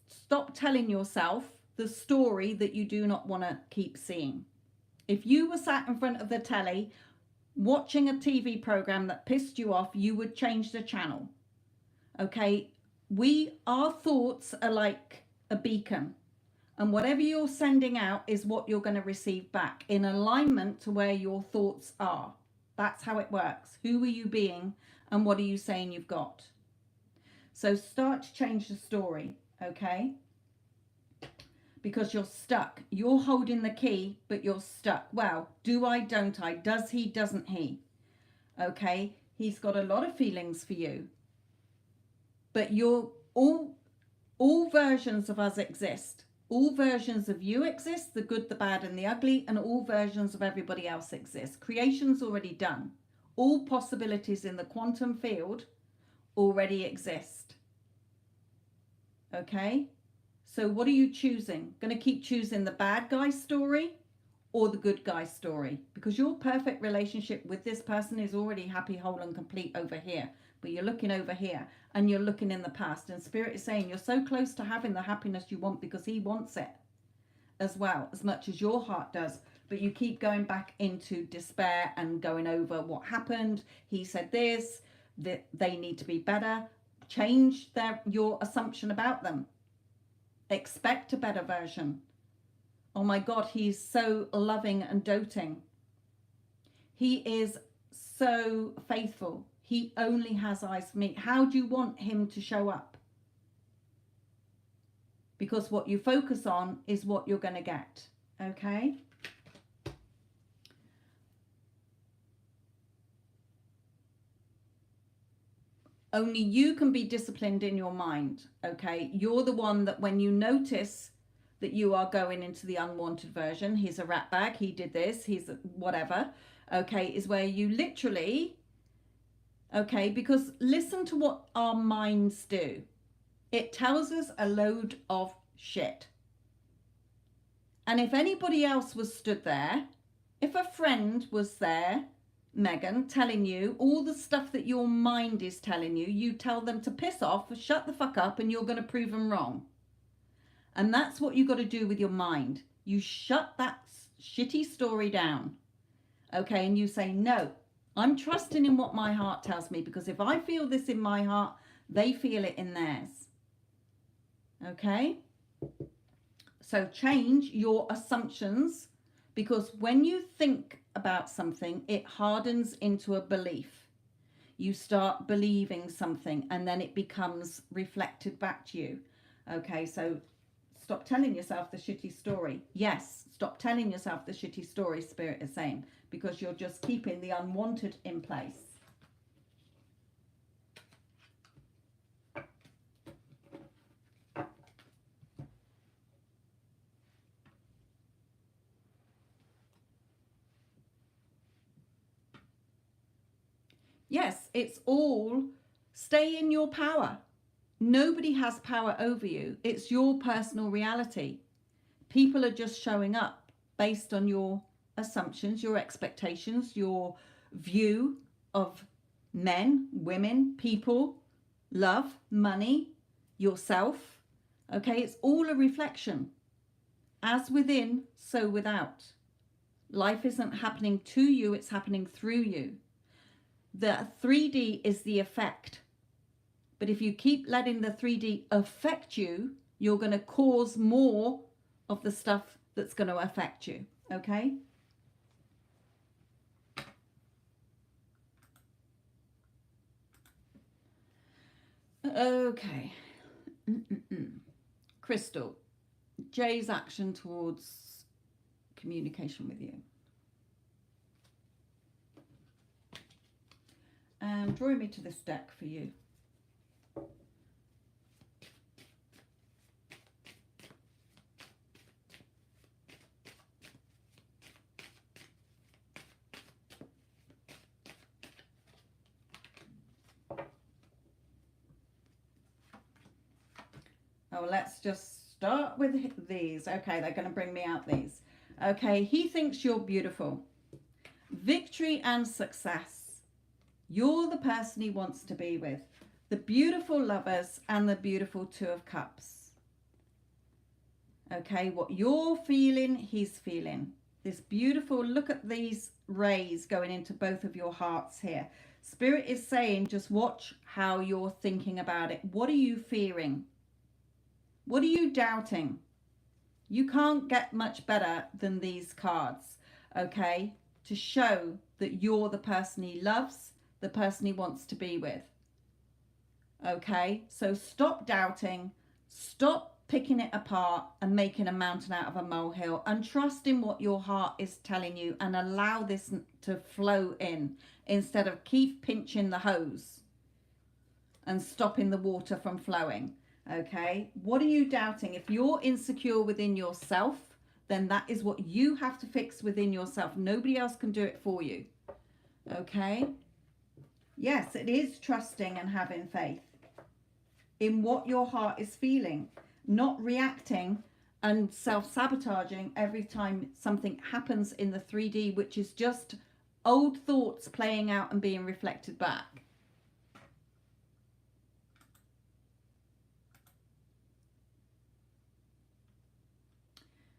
stop telling yourself the story that you do not want to keep seeing. If you were sat in front of the telly watching a TV program that pissed you off, you would change the channel. Okay, our thoughts are like a beacon. And whatever you're sending out is what you're going to receive back in alignment to where your thoughts are. That's how it works. Who are you being and what are you saying you've got? So start to change the story, okay? Because you're stuck. You're holding the key, but you're stuck. Well, do I, don't I? Does he, doesn't he? Okay? He's got a lot of feelings for you. But all versions of us exist. All versions of you exist, the good, the bad, and the ugly, and all versions of everybody else exist. Creation's already done. All possibilities in the quantum field already exist. Okay? So what are you choosing? Going to keep choosing the bad guy story or the good guy story? Because your perfect relationship with this person is already happy, whole, and complete over here. But you're looking over here and you're looking in the past, and Spirit is saying you're so close to having the happiness you want because he wants it as well, as much as your heart does. But you keep going back into despair and going over what happened. He said this, that they need to be better. Change your assumption about them. Expect a better version. Oh my God, he's so loving and doting. He is so faithful. He only has eyes for me. How do you want him to show up? Because what you focus on is what you're going to get. Okay? Only you can be disciplined in your mind. Okay? You're the one that when you notice that you are going into the unwanted version, he's a rat bag, he did this, he's whatever, okay, is where you literally... Okay, because listen to what our minds do. It tells us a load of shit. And if anybody else was stood there, if a friend was there, Megan, telling you all the stuff that your mind is telling you, you tell them to piss off, shut the fuck up, and you're going to prove them wrong. And that's what you got to do with your mind. You shut that shitty story down. Okay, and you say, no, I'm trusting in what my heart tells me, because if I feel this in my heart, they feel it in theirs. Okay? So change your assumptions, because when you think about something, it hardens into a belief. You start believing something and then it becomes reflected back to you. Okay, so stop telling yourself the shitty story. Yes, stop telling yourself the shitty story, Spirit is saying, because you're just keeping the unwanted in place. Yes, it's all stay in your power. Nobody has power over you. It's your personal reality. People are just showing up based on your assumptions, your expectations, your view of men, women, people, love, money, yourself. Okay, it's all a reflection. As within, so without. Life isn't happening to you, it's happening through you. The 3D is the effect. But if you keep letting the 3D affect you, you're going to cause more of the stuff that's going to affect you. Okay? Okay. Crystal, Jay's action towards communication with you. Drawing me to this deck for you. Oh, let's just start with these. Okay, they're going to bring me out these. Okay, he thinks you're beautiful. Victory and success. You're the person he wants to be with. The beautiful lovers and the beautiful Two of Cups. Okay, what you're feeling, he's feeling. This beautiful, look at these rays going into both of your hearts here. Spirit is saying, just watch how you're thinking about it. What are you fearing? What are you doubting? You can't get much better than these cards, okay? To show that you're the person he loves, the person he wants to be with. Okay? So stop doubting, stop picking it apart and making a mountain out of a molehill, and trust in what your heart is telling you and allow this to flow in instead of keep pinching the hose and stopping the water from flowing. Okay, what are you doubting? If you're insecure within yourself, then that is what you have to fix within yourself. Nobody else can do it for you. Okay, yes, it is trusting and having faith in what your heart is feeling, not reacting and self-sabotaging every time something happens in the 3D, which is just old thoughts playing out and being reflected back.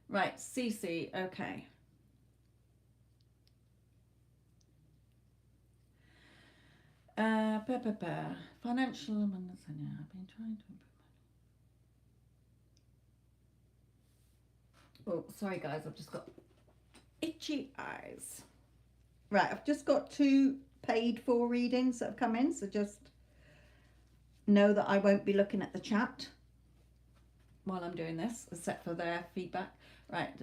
Right, Cece, okay. Financial, I've been trying to improve. Oh, sorry guys, I've just got itchy eyes. Right, I've just got 2 paid for readings that have come in, so just know that I won't be looking at the chat while I'm doing this, except for their feedback. Right.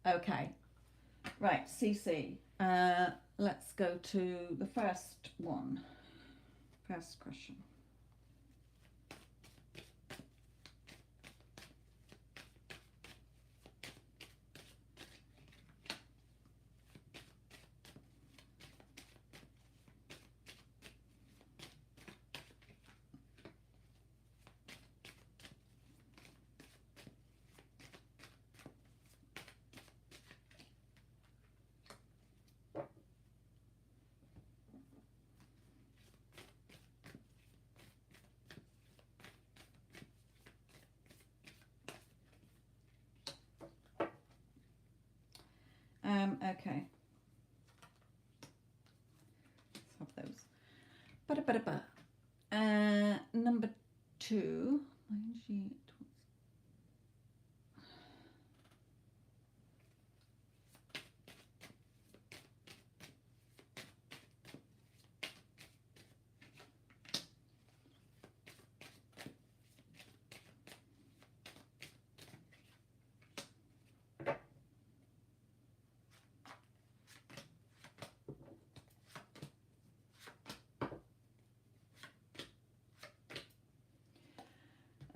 Okay. Right, CC. Let's go to the first one. First question. Okay. Let's have those. Number 2.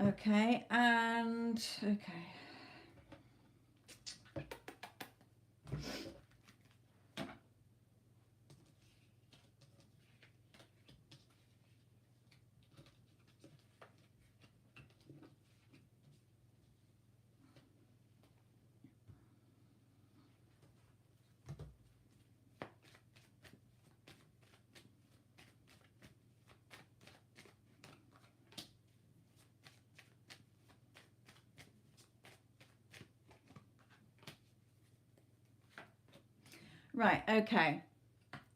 Okay, and okay. Right, okay.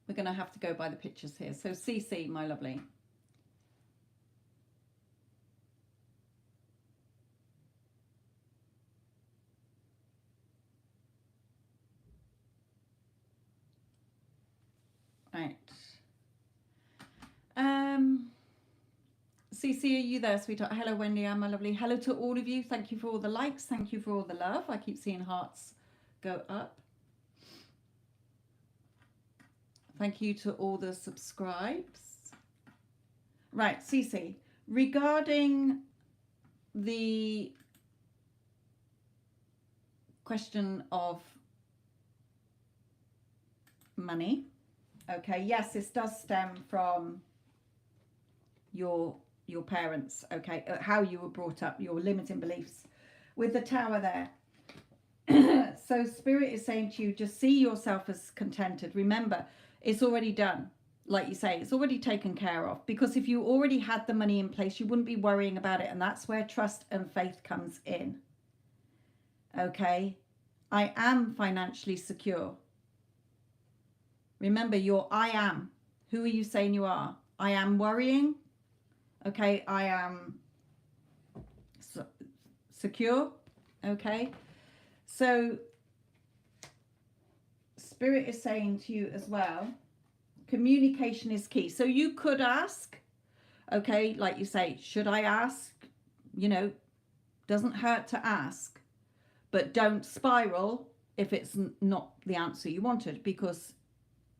We're going to have to go by the pictures here. So CC, my lovely. Right. CC, are you there, sweetheart? Hello, Wendy, my lovely. Hello to all of you. Thank you for all the likes. Thank you for all the love. I keep seeing hearts go up. Thank you to all the subscribes. Right, CC, regarding the question of money, okay, yes, this does stem from your parents, okay, how you were brought up, your limiting beliefs. With the tower there, so Spirit is saying to you, just see yourself as contented. Remember, it's already done. Like you say, it's already taken care of, because if you already had the money in place, you wouldn't be worrying about it. And that's where trust and faith comes in. Okay, I am financially secure. Remember, you're I am. Who are you saying you are? I am worrying. Okay, I am secure. Okay, so Spirit is saying to you as well, communication is key. So you could ask, okay, like you say, should I ask? You know, doesn't hurt to ask, but don't spiral if it's not the answer you wanted, because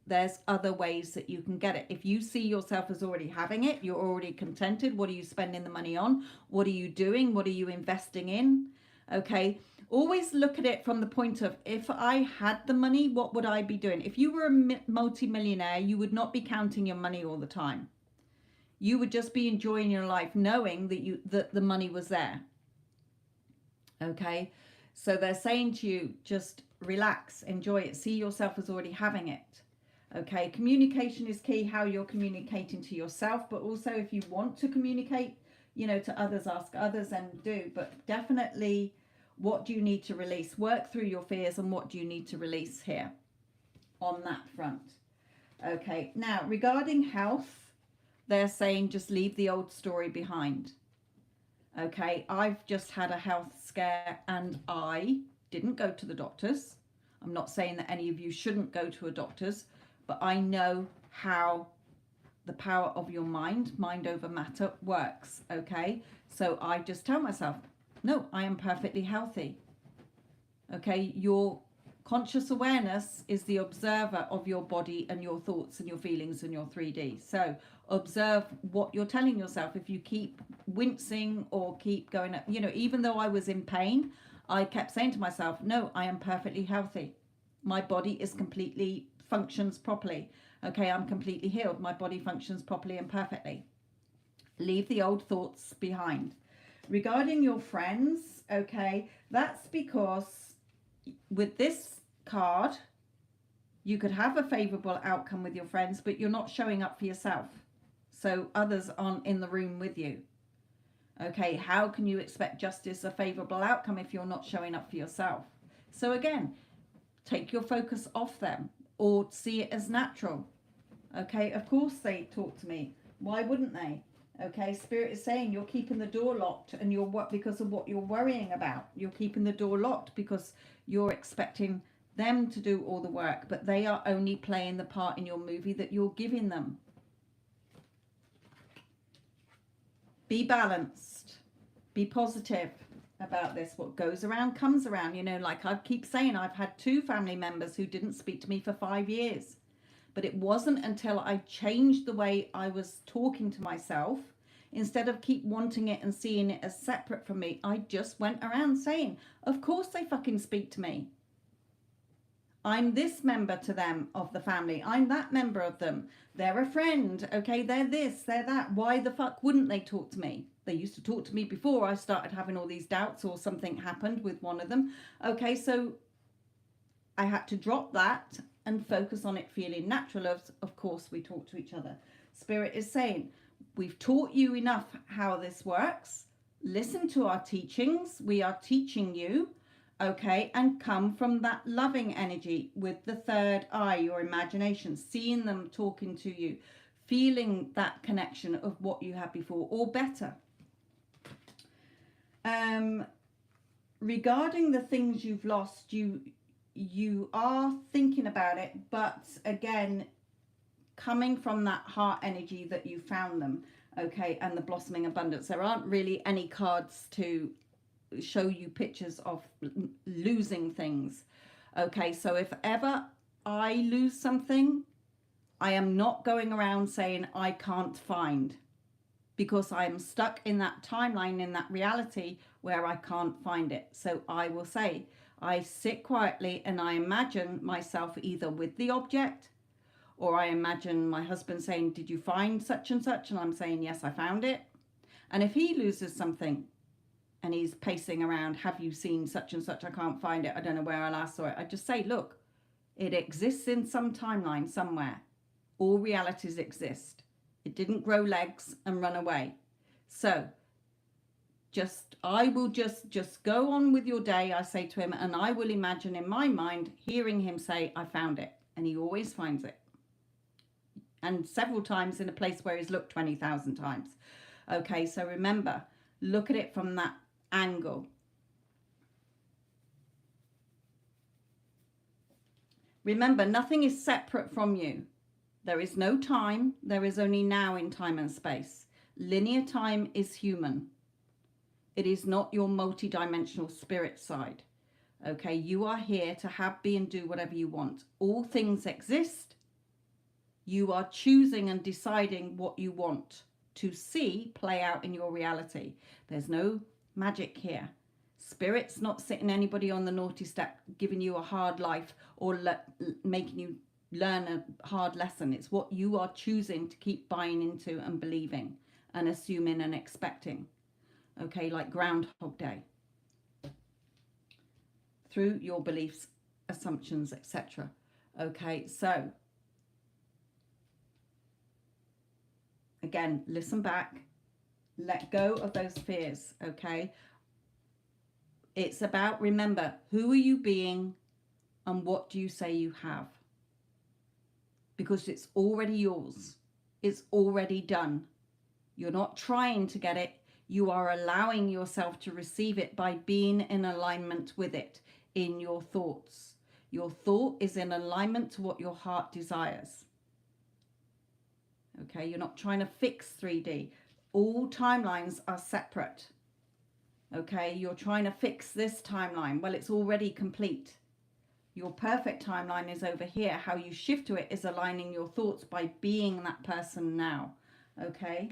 there's other ways that you can get it. If you see yourself as already having it, you're already contented. What are you spending the money on? What are you doing? What are you investing in? Okay, always look at it from the point of, if I had the money, what would I be doing? If you were a multi-millionaire, you would not be counting your money all the time. You would just be enjoying your life, knowing that the money was there. Okay, so they're saying to you, just relax, enjoy it, see yourself as already having it. Okay, communication is key, how you're communicating to yourself, but also if you want to communicate, you know, to others, ask others and do, but definitely, what do you need to release? Work through your fears, and what do you need to release here on that front? Okay, now regarding health, they're saying just leave the old story behind. Okay, I've just had a health scare and I didn't go to the doctors. I'm not saying that any of you shouldn't go to a doctor's, but I know how the power of your mind over matter, works. Okay, so I just tell myself, no, I am perfectly healthy. Okay, your conscious awareness is the observer of your body and your thoughts and your feelings and your 3D. So observe what you're telling yourself. If you keep wincing or keep going up, you know, even though I was in pain, I kept saying to myself, no, I am perfectly healthy. My body is completely functions properly. Okay, I'm completely healed. My body functions properly and perfectly. Leave the old thoughts behind. Regarding your friends, okay, that's because with this card, you could have a favorable outcome with your friends, but you're not showing up for yourself. So others aren't in the room with you. Okay, how can you expect justice, a favorable outcome, if you're not showing up for yourself? So again, take your focus off them, or see it as natural. Okay, of course they talk to me. Why wouldn't they? Okay, Spirit is saying you're keeping the door locked, and you're because of what you're worrying about. You're keeping the door locked because you're expecting them to do all the work, but they are only playing the part in your movie that you're giving them. Be balanced. Be positive about this. What goes around comes around. You know, like I keep saying, I've had 2 family members who didn't speak to me for 5 years. But it wasn't until I changed the way I was talking to myself, Instead of keep wanting it and seeing it as separate from me, I just went around saying, of course they fucking speak to me. I'm this member to them of the family. I'm that member of them. They're a friend. Okay, they're this, they're that. Why the fuck wouldn't they talk to me? They used to talk to me before I started having all these doubts or something happened with one of them. Okay, so I had to drop that and focus on it feeling natural. Of course, we talk to each other. Spirit is saying, we've taught you enough how this works. Listen to our teachings. We are teaching you. Okay, and come from that loving energy with the third eye, your imagination, seeing them talking to you, feeling that connection of what you had before or better. Regarding the things you've lost, you are thinking about it, but again, coming from that heart energy that you found them, okay, and the blossoming abundance. There aren't really any cards to show you pictures of losing things. Okay, so if ever I lose something, I am not going around saying I can't find, because I am stuck in that timeline, in that reality where I can't find it. So I will say, I sit quietly and I imagine myself either with the object, or I imagine my husband saying, did you find such and such? And I'm saying, yes, I found it. And if he loses something, and he's pacing around, have you seen such and such? I can't find it. I don't know where I last saw it. I just say, look, it exists in some timeline somewhere. All realities exist. It didn't grow legs and run away. So I will just go on with your day, I say to him, and I will imagine in my mind hearing him say, I found it. And he always finds it. And several times in a place where he's looked 20,000 times. Okay, so remember, look at it from that angle. Remember, nothing is separate from you. There is no time. There is only now in time and space. Linear time is human. It is not your multi-dimensional spirit side. Okay, you are here to have, be, and do whatever you want. All things exist. You are choosing and deciding what you want to see play out in your reality. There's no magic here. Spirit's not sitting anybody on the naughty step giving you a hard life or making you learn a hard lesson. It's what you are choosing to keep buying into and believing and assuming and expecting. Okay, like Groundhog Day. Through your beliefs, assumptions, etc. Okay, so again, listen back. Let go of those fears, okay? It's about, remember, who are you being and what do you say you have? Because it's already yours. It's already done. You're not trying to get it. You are allowing yourself to receive it by being in alignment with it in your thoughts. Your thought is in alignment to what your heart desires. Okay, you're not trying to fix 3D. All timelines are separate. Okay, you're trying to fix this timeline. Well, it's already complete. Your perfect timeline is over here. How you shift to it is aligning your thoughts by being that person now. Okay.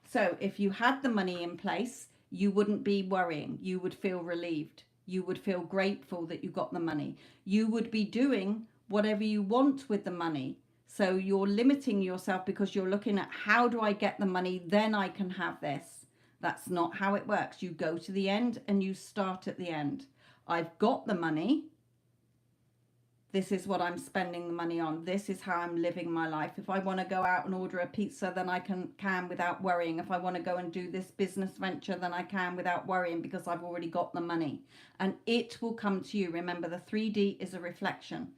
So if you had the money in place, you wouldn't be worrying. You would feel relieved. You would feel grateful that you got the money. You would be doing whatever you want with the money. So you're limiting yourself because you're looking at, how do I get the money? Then I can have this. That's not how it works. You go to the end and you start at the end. I've got the money. This is what I'm spending the money on. This is how I'm living my life. If I want to go out and order a pizza, then I can without worrying. If I want to go and do this business venture, then I can without worrying because I've already got the money. And it will come to you. Remember, the 3D is a reflection.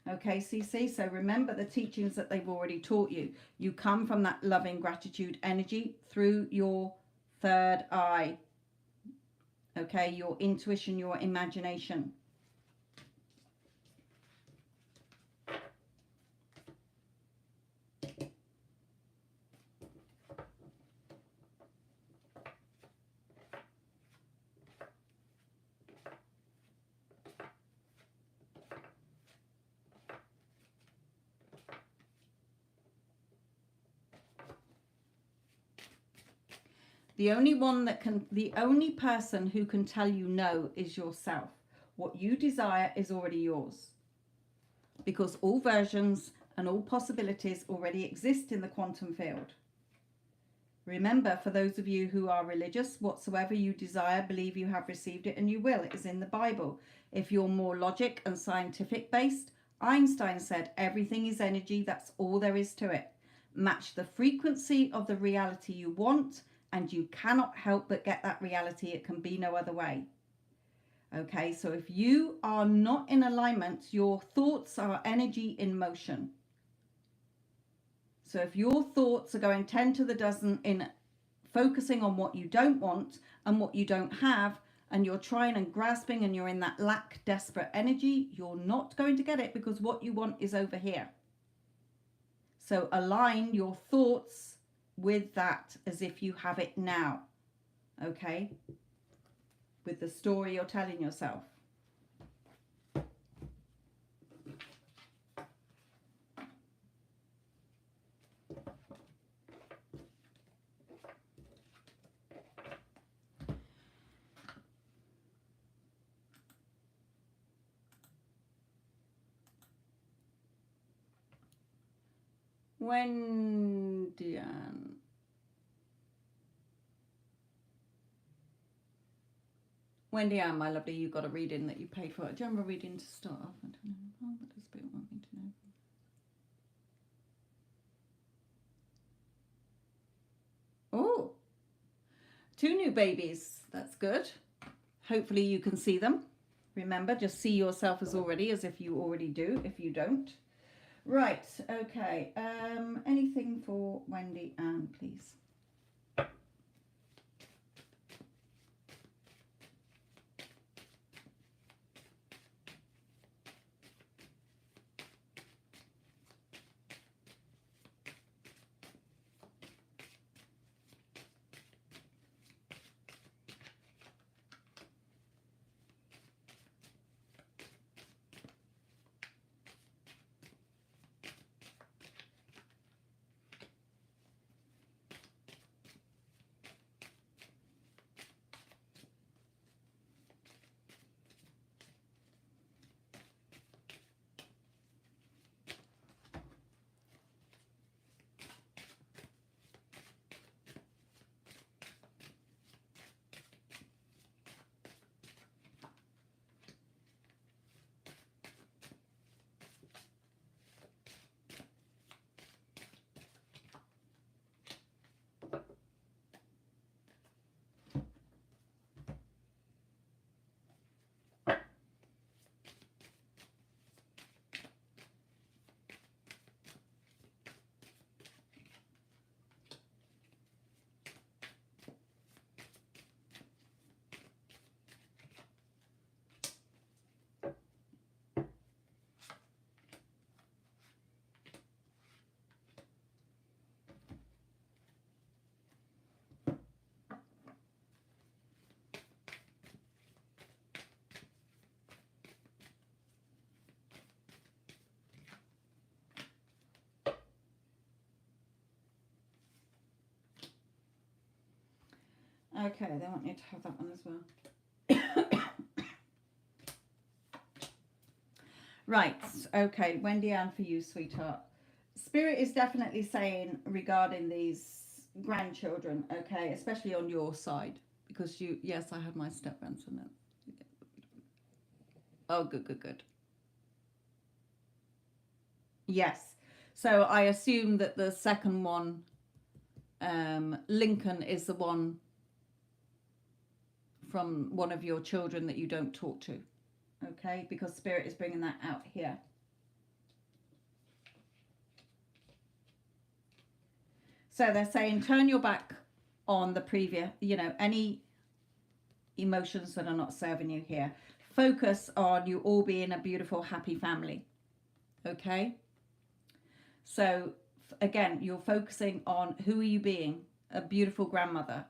Okay, CC, so remember the teachings that they've already taught you. You come from that loving gratitude energy through your third eye. Okay, your intuition, your imagination. The only person who can tell you no is yourself. What you desire is already yours. Because all versions and all possibilities already exist in the quantum field. Remember, for those of you who are religious, whatsoever you desire, believe you have received it and you will. It is in the Bible. If you're more logic and scientific based, Einstein said everything is energy. That's all there is to it. Match the frequency of the reality you want and you cannot help but get that reality. It can be no other way. Okay, so if you are not in alignment, your thoughts are energy in motion. So if your thoughts are going 10 to the dozen in focusing on what you don't want and what you don't have, and you're trying and grasping and you're in that lack, desperate energy, you're not going to get it because what you want is over here. So align your thoughts with that as if you have it now. Okay? With the story you're telling yourself. Wendy Ann, my lovely, you got a reading that you paid for. Do you remember reading to start off? I don't know. Oh, what does Spirit want me to know? Oh, 2 new babies. That's good. Hopefully you can see them. Remember, just see yourself as already, as if you already do, if you don't. Right, okay. Anything for Wendy Ann, please? Okay, they want you to have that one as well. Right, okay, Wendy Ann, for you, sweetheart. Spirit is definitely saying regarding these grandchildren, okay, especially on your side, because you, yes, I had my step-grandson. Oh, good. Yes, so I assume that the second one, Lincoln, is the one from one of your children that you don't talk to, okay, because Spirit is bringing that out here. So they're saying turn your back on the previous, any emotions that are not serving you here. Focus on you all being a beautiful, happy family, okay? So again, you're focusing on who are you being? A beautiful grandmother.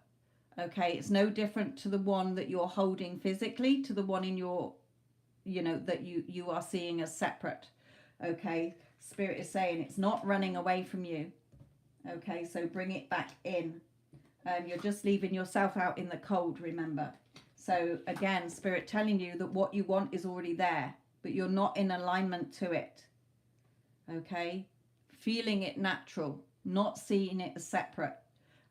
Okay, it's no different to the one that you're holding physically to the one in your, that you are seeing as separate. Okay, Spirit is saying it's not running away from you. Okay, so bring it back in. You're just leaving yourself out in the cold, remember. So again, Spirit telling you that what you want is already there, but you're not in alignment to it. Okay? Feeling it natural, not seeing it as separate.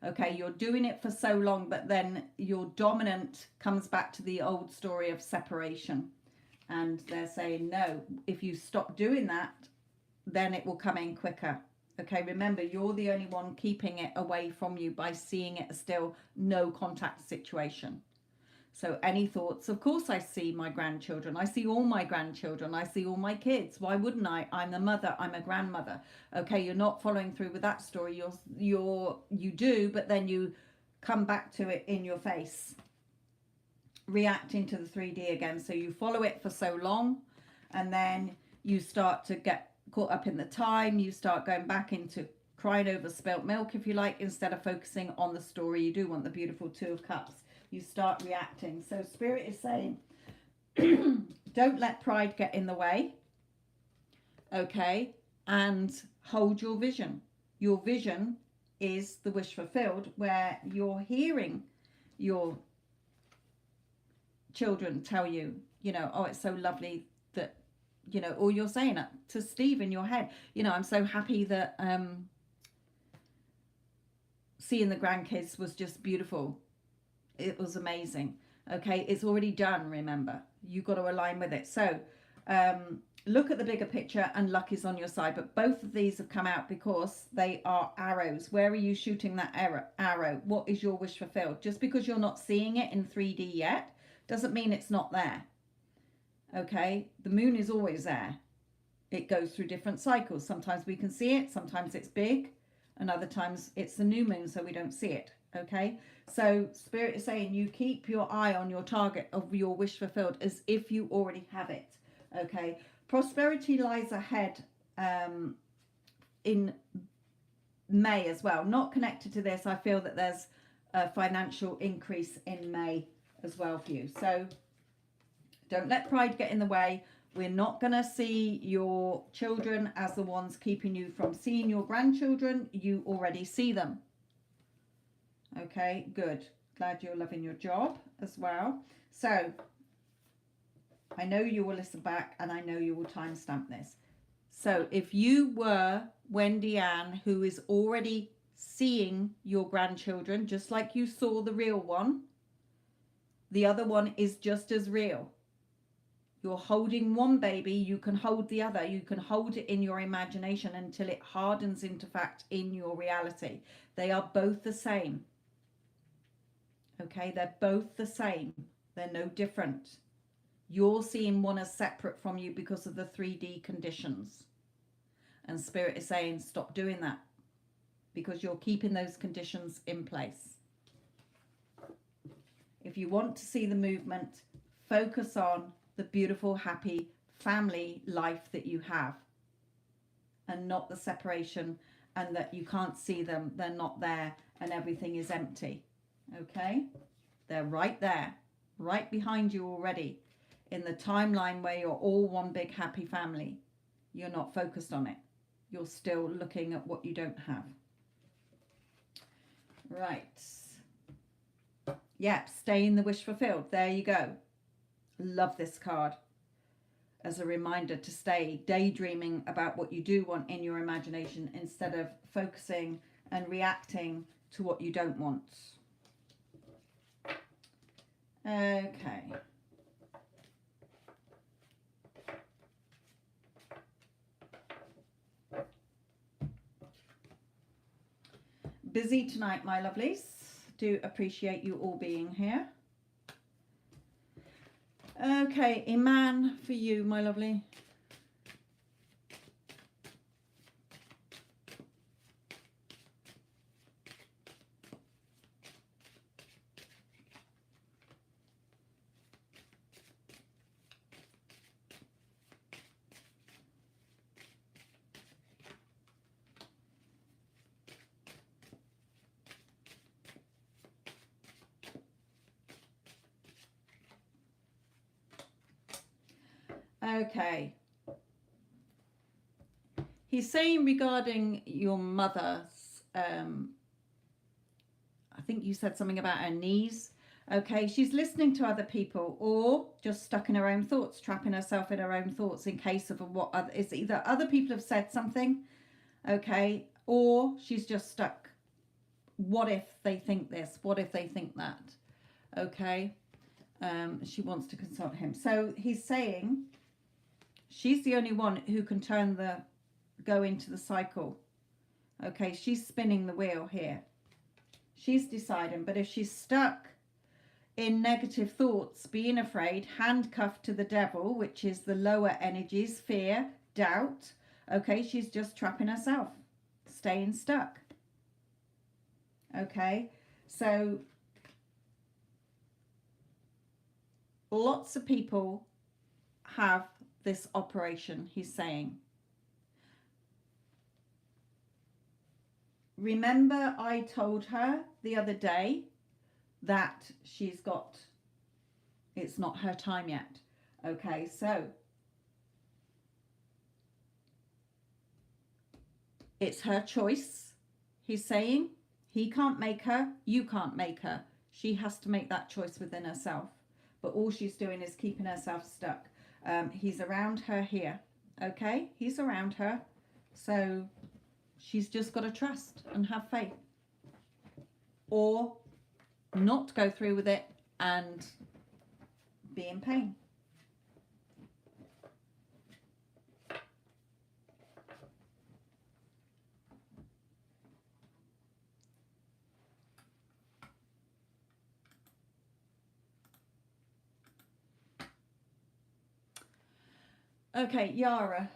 Okay, you're doing it for so long, but then your dominant comes back to the old story of separation. And they're saying, no, if you stop doing that, then it will come in quicker. Okay, remember, you're the only one keeping it away from you by seeing it as still no contact situation. So any thoughts? Of course I see my grandchildren. I see all my grandchildren. I see all my kids. Why wouldn't I? I'm the mother. I'm a grandmother. Okay, you're not following through with that story. You do, but then you come back to it in your face, reacting to the 3D again. So you follow it for so long, and then you start to get caught up in the time. You start going back into crying over spilt milk, if you like, instead of focusing on the story. You do want the beautiful Two of Cups. You start reacting. So Spirit is saying, don't let pride get in the way. Okay, and hold your vision. Your vision is the wish fulfilled, where you're hearing your children tell you, you know, oh, it's so lovely that, you know, or you're saying it to Steve in your head, you know, I'm so happy that seeing the grandkids was just beautiful. It was amazing. Okay, it's already done, remember. You've got to align with it. So look at the bigger picture, and luck is on your side. But both of these have come out because they are arrows. Where are you shooting that arrow? What is your wish fulfilled? Just because you're not seeing it in 3D yet doesn't mean it's not there. Okay, the moon is always there. It goes through different cycles. Sometimes we can see it, sometimes it's big, and other times it's the new moon, so we don't see it. Okay, so Spirit is saying you keep your eye on your target of your wish fulfilled as if you already have it. Okay, prosperity lies ahead in May as well. Not connected to this, I feel that there's a financial increase in May as well for you. So don't let pride get in the way. We're not going to see your children as the ones keeping you from seeing your grandchildren. You already see them. Okay, good. Glad you're loving your job as well. So I know you will listen back, and I know you will timestamp this. So if you were Wendy Ann, who is already seeing your grandchildren, just like you saw the real one, the other one is just as real. You're holding one baby, you can hold the other. You can hold it in your imagination until it hardens into fact in your reality. They are both the same. Okay, they're both the same. They're no different. You're seeing one as separate from you because of the 3D conditions. And Spirit is saying, stop doing that, because you're keeping those conditions in place. If you want to see the movement, focus on the beautiful, happy family life that you have, and not the separation, and that you can't see them, they're not there, and everything is empty. Okay, they're right there, right behind you already, in the timeline where you're all one big happy family. You're not focused on it. You're still looking at what you don't have. Right. Yep, stay in the wish fulfilled. There you go. Love this card as a reminder to stay daydreaming about what you do want in your imagination, instead of focusing and reacting to what you don't want. Okay. Busy tonight, my lovelies. Do appreciate you all being here. Okay, Iman for you, my lovely. Okay. He's saying regarding your mother's, I think you said something about her knees. Okay, she's listening to other people, or just stuck in her own thoughts, trapping herself in her own thoughts in case of what other, it's either other people have said something, okay, or she's just stuck. What if they think this? What if they think that? Okay, she wants to consult him. So he's saying she's the only one who can go into the cycle. Okay, she's spinning the wheel here. She's deciding, but if she's stuck in negative thoughts, being afraid, handcuffed to the devil, which is the lower energies, fear, doubt, okay, she's just trapping herself, staying stuck. Okay, so lots of people have this operation, he's saying. Remember, I told her the other day that it's not her time yet. Okay, so it's her choice, he's saying. He can't make her, you can't make her. She has to make that choice within herself. But all she's doing is keeping herself stuck. He's around her here. Okay, he's around her. So she's just got to trust and have faith. Or not go through with it and be in pain. Okay, Yara.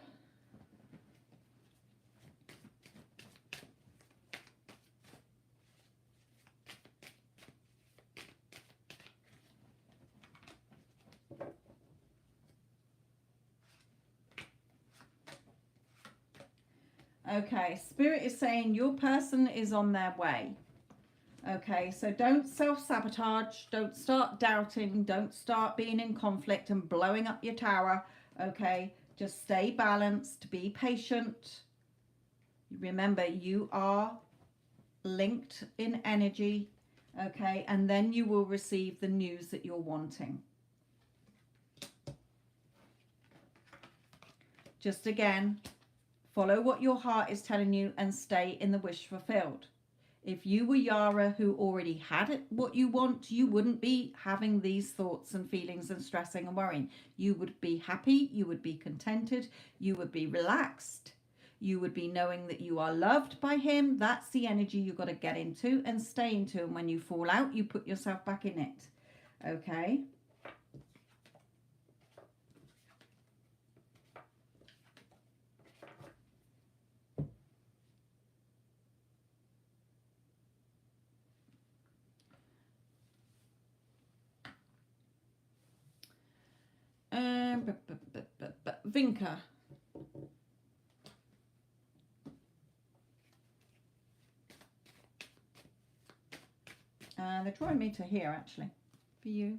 Okay, Spirit is saying your person is on their way. Okay, so don't self-sabotage, don't start doubting, don't start being in conflict and blowing up your tower. Okay, just stay balanced, be patient. Remember, you are linked in energy, okay, and then you will receive the news that you're wanting. Just again, follow what your heart is telling you and stay in the wish fulfilled. If you were Yara who already had it, what you want, you wouldn't be having these thoughts and feelings and stressing and worrying. You would be happy, you would be contented, you would be relaxed, you would be knowing that you are loved by him. That's the energy you've got to get into and stay into. And when you fall out, you put yourself back in it. Okay? Vinka. They're drawing me to here, actually, for you.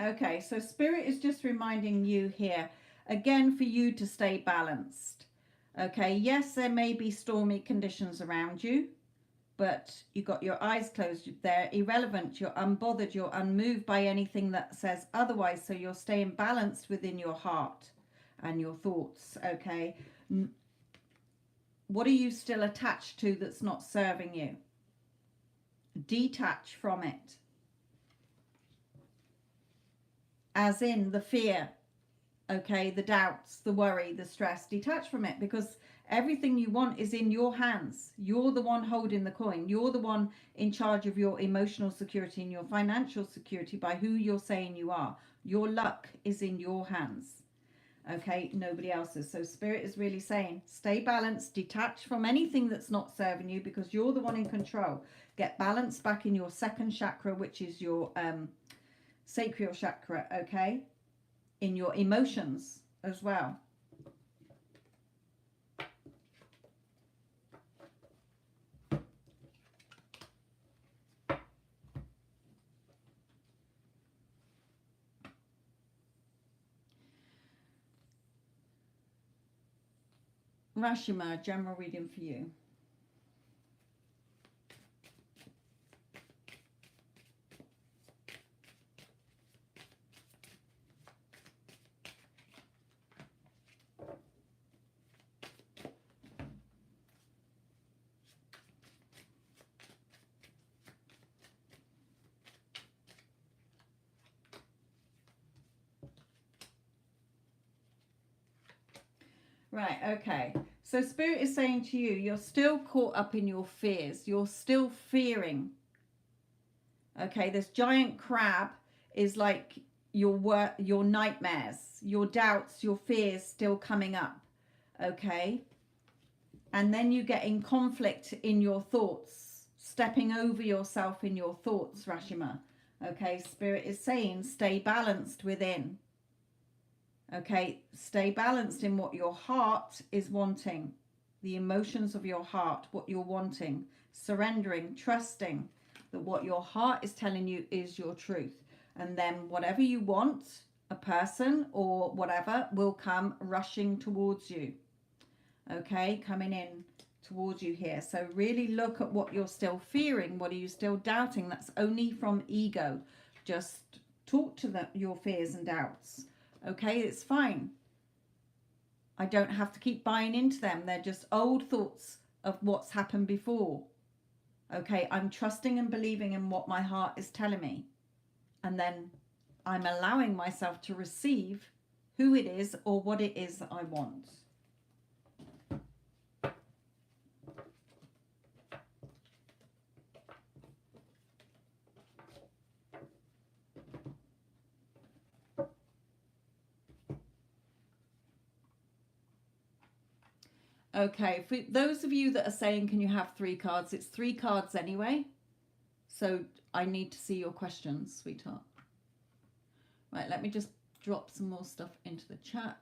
Okay, so Spirit is just reminding you here, again, for you to stay balanced. Okay, yes, there may be stormy conditions around you, but you got your eyes closed. They're irrelevant. You're unbothered. You're unmoved by anything that says otherwise. So you're staying balanced within your heart and your thoughts. Okay, what are you still attached to that's not serving you? Detach from it. As in the fear, okay, the doubts, the worry, the stress. Detach from it, because everything you want is in your hands. You're the one holding the coin. You're the one in charge of your emotional security and your financial security by who you're saying you are. Your luck is in your hands, okay, nobody else's. So Spirit is really saying, stay balanced, detach from anything that's not serving you, because you're the one in control. Get balance back in your second chakra, which is your sacral chakra, okay? in your emotions as well. Rashima, general reading for you. Right, okay. So Spirit is saying to you, you're still caught up in your fears. You're still fearing. Okay, this giant crab is like your nightmares, your doubts, your fears still coming up. Okay? And then you get in conflict in your thoughts, stepping over yourself in your thoughts, Rashima. Okay, Spirit is saying stay balanced within. Okay, stay balanced in what your heart is wanting, the emotions of your heart, what you're wanting, surrendering, trusting that what your heart is telling you is your truth. And then whatever you want, a person or whatever, will come rushing towards you. Okay, coming in towards you here. So really look at what you're still fearing. What are you still doubting? That's only from ego. Just talk to your fears and doubts. Okay, it's fine. I don't have to keep buying into them. They're just old thoughts of what's happened before. Okay, I'm trusting and believing in what my heart is telling me. And then I'm allowing myself to receive who it is or what it is that I want. Okay, for those of you that are saying, can you have 3 cards? It's 3 cards anyway. So I need to see your questions, sweetheart. Right, let me just drop some more stuff into the chat.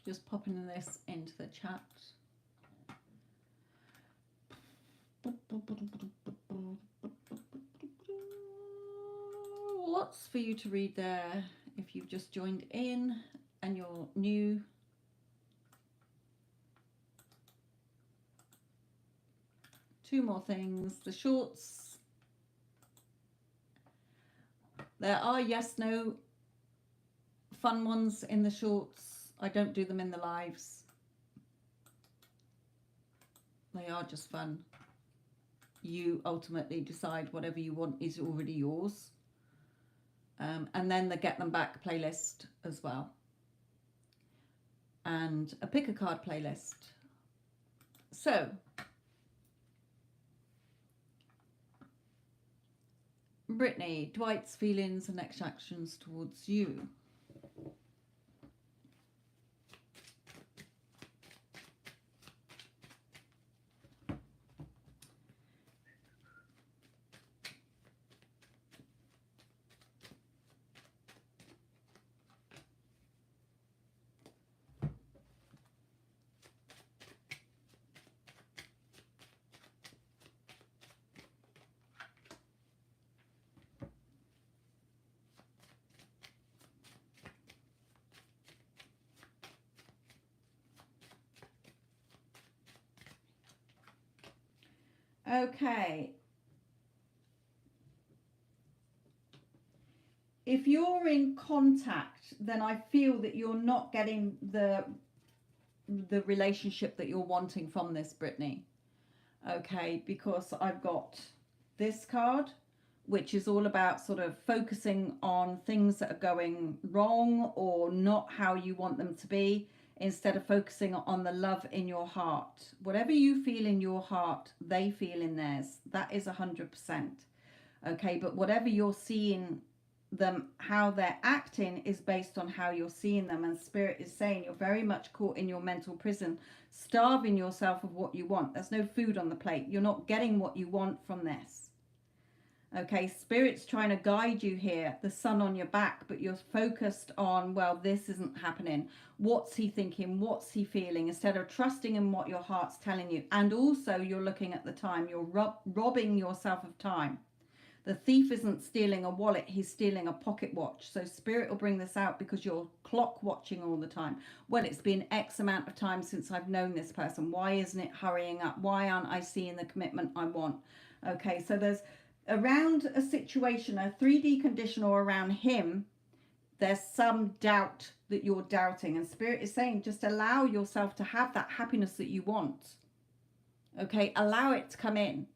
Just popping this into the chat. Lots for you to read there if you've just joined in and you're new. Two more things. The shorts. There are yes, no fun ones in the shorts. I don't do them in the lives. They are just fun. You ultimately decide whatever you want is already yours. And then the Get Them Back playlist as well. And a Pick a Card playlist. So, Brittany, Dwight's feelings and next actions towards you. Okay. If you're in contact, then I feel that you're not getting the the relationship that you're wanting from this, Brittany. Okay, because I've got this card, which is all about sort of focusing on things that are going wrong or not how you want them to be, instead of focusing on the love in your heart. Whatever you feel in your heart, they feel in theirs. That is 100%. Okay, but whatever you're seeing them, how they're acting, is based on how you're seeing them. And Spirit is saying you're very much caught in your mental prison, starving yourself of what you want. There's no food on the plate. You're not getting what you want from this. Okay, Spirit's trying to guide you here, the sun on your back, but you're focused on, well, this isn't happening. What's he thinking? What's he feeling? Instead of trusting in what your heart's telling you. And also you're looking at the time. You're robbing yourself of time. The thief isn't stealing a wallet, he's stealing a pocket watch. So Spirit will bring this out because you're clock watching all the time. Well, it's been X amount of time since I've known this person. Why isn't it hurrying up? Why aren't I seeing the commitment I want? Okay, so there's around a situation, a 3D condition, or around him, there's some doubt that you're doubting. And Spirit is saying just allow yourself to have that happiness that you want. Okay, allow it to come in.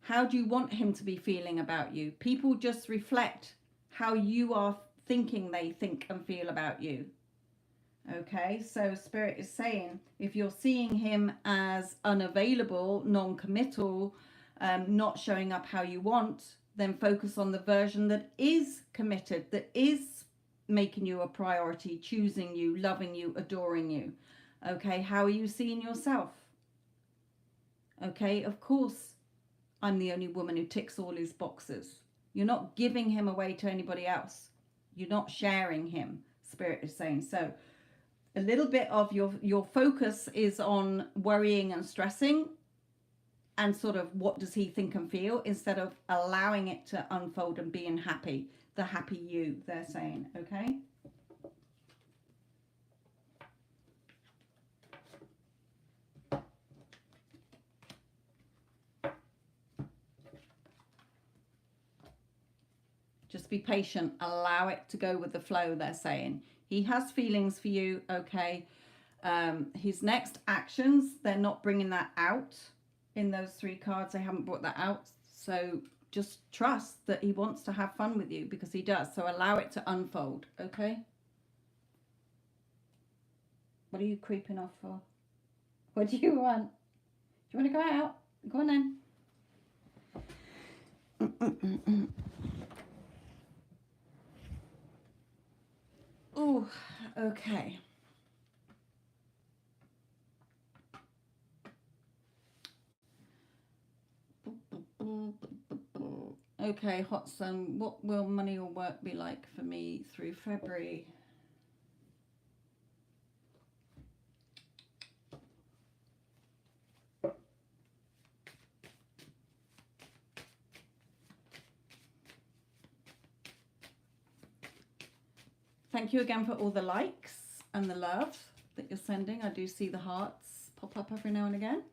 How do you want him to be feeling about you? People just reflect how you are thinking they think and feel about you. Okay, so Spirit is saying if you're seeing him as unavailable, non-committal, not showing up how you want, then focus on the version that is committed, that is making you a priority, choosing you, loving you, adoring you. Okay, how are you seeing yourself? Okay, of course, I'm the only woman who ticks all his boxes. You're not giving him away to anybody else. You're not sharing him, Spirit is saying. So a little bit of your focus is on worrying and stressing and sort of what does he think and feel, instead of allowing it to unfold and being happy. The happy you, they're saying, okay? Just be patient. Allow it to go with the flow, they're saying. He has feelings for you, okay? His next actions, they're not bringing that out in those 3 cards. They haven't brought that out. So just trust that he wants to have fun with you, because he does. So allow it to unfold, okay? What are you creeping off for? What do you want? Do you want to go out? Go on then. Oh, okay. Okay, hot sun. What will money or work be like for me through February? Thank you again for all the likes and the love that you're sending. I do see the hearts pop up every now and again.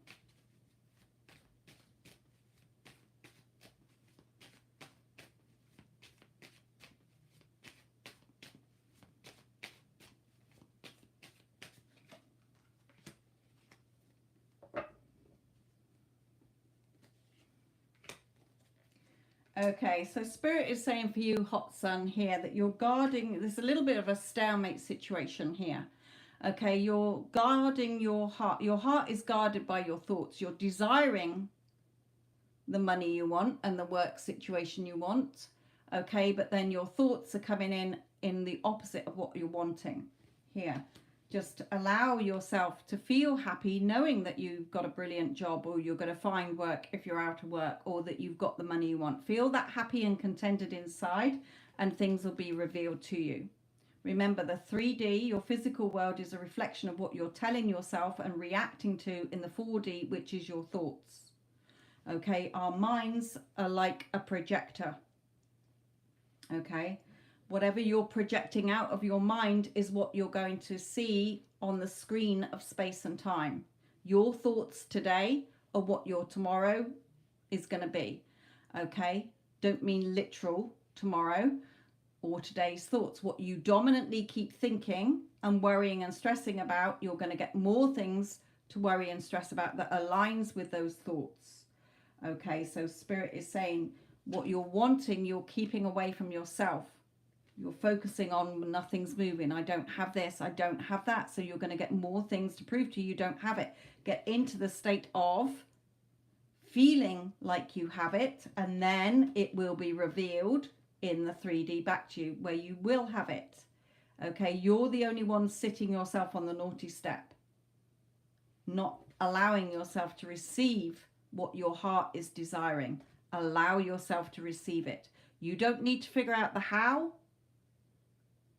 Okay, so Spirit is saying for you, hot sun, here, that you're guarding. There's a little bit of a stalemate situation here. Okay, you're guarding your heart. Your heart is guarded by your thoughts. You're desiring the money you want and the work situation you want. Okay, but then your thoughts are coming in the opposite of what you're wanting here. Just allow yourself to feel happy knowing that you've got a brilliant job, or you're going to find work if you're out of work, or that you've got the money you want. Feel that happy and contented inside, and things will be revealed to you. Remember, the 3D, your physical world, is a reflection of what you're telling yourself and reacting to in the 4D, which is your thoughts. Okay, our minds are like a projector. Okay. Whatever you're projecting out of your mind is what you're going to see on the screen of space and time. Your thoughts today are what your tomorrow is going to be. Okay? Don't mean literal tomorrow. or today's thoughts. What you dominantly keep thinking and worrying and stressing about, you're going to get more things to worry and stress about that aligns with those thoughts. Okay, so Spirit is saying what you're wanting, you're keeping away from yourself. You're focusing on nothing's moving. I don't have this, I don't have that. So you're going to get more things to prove to you don't have it. Get into the state of feeling like you have it, and then it will be revealed in the 3D back to you where you will have it. Okay, you're the only one sitting yourself on the naughty step, not allowing yourself to receive what your heart is desiring. Allow yourself to receive it. You don't need to figure out the how.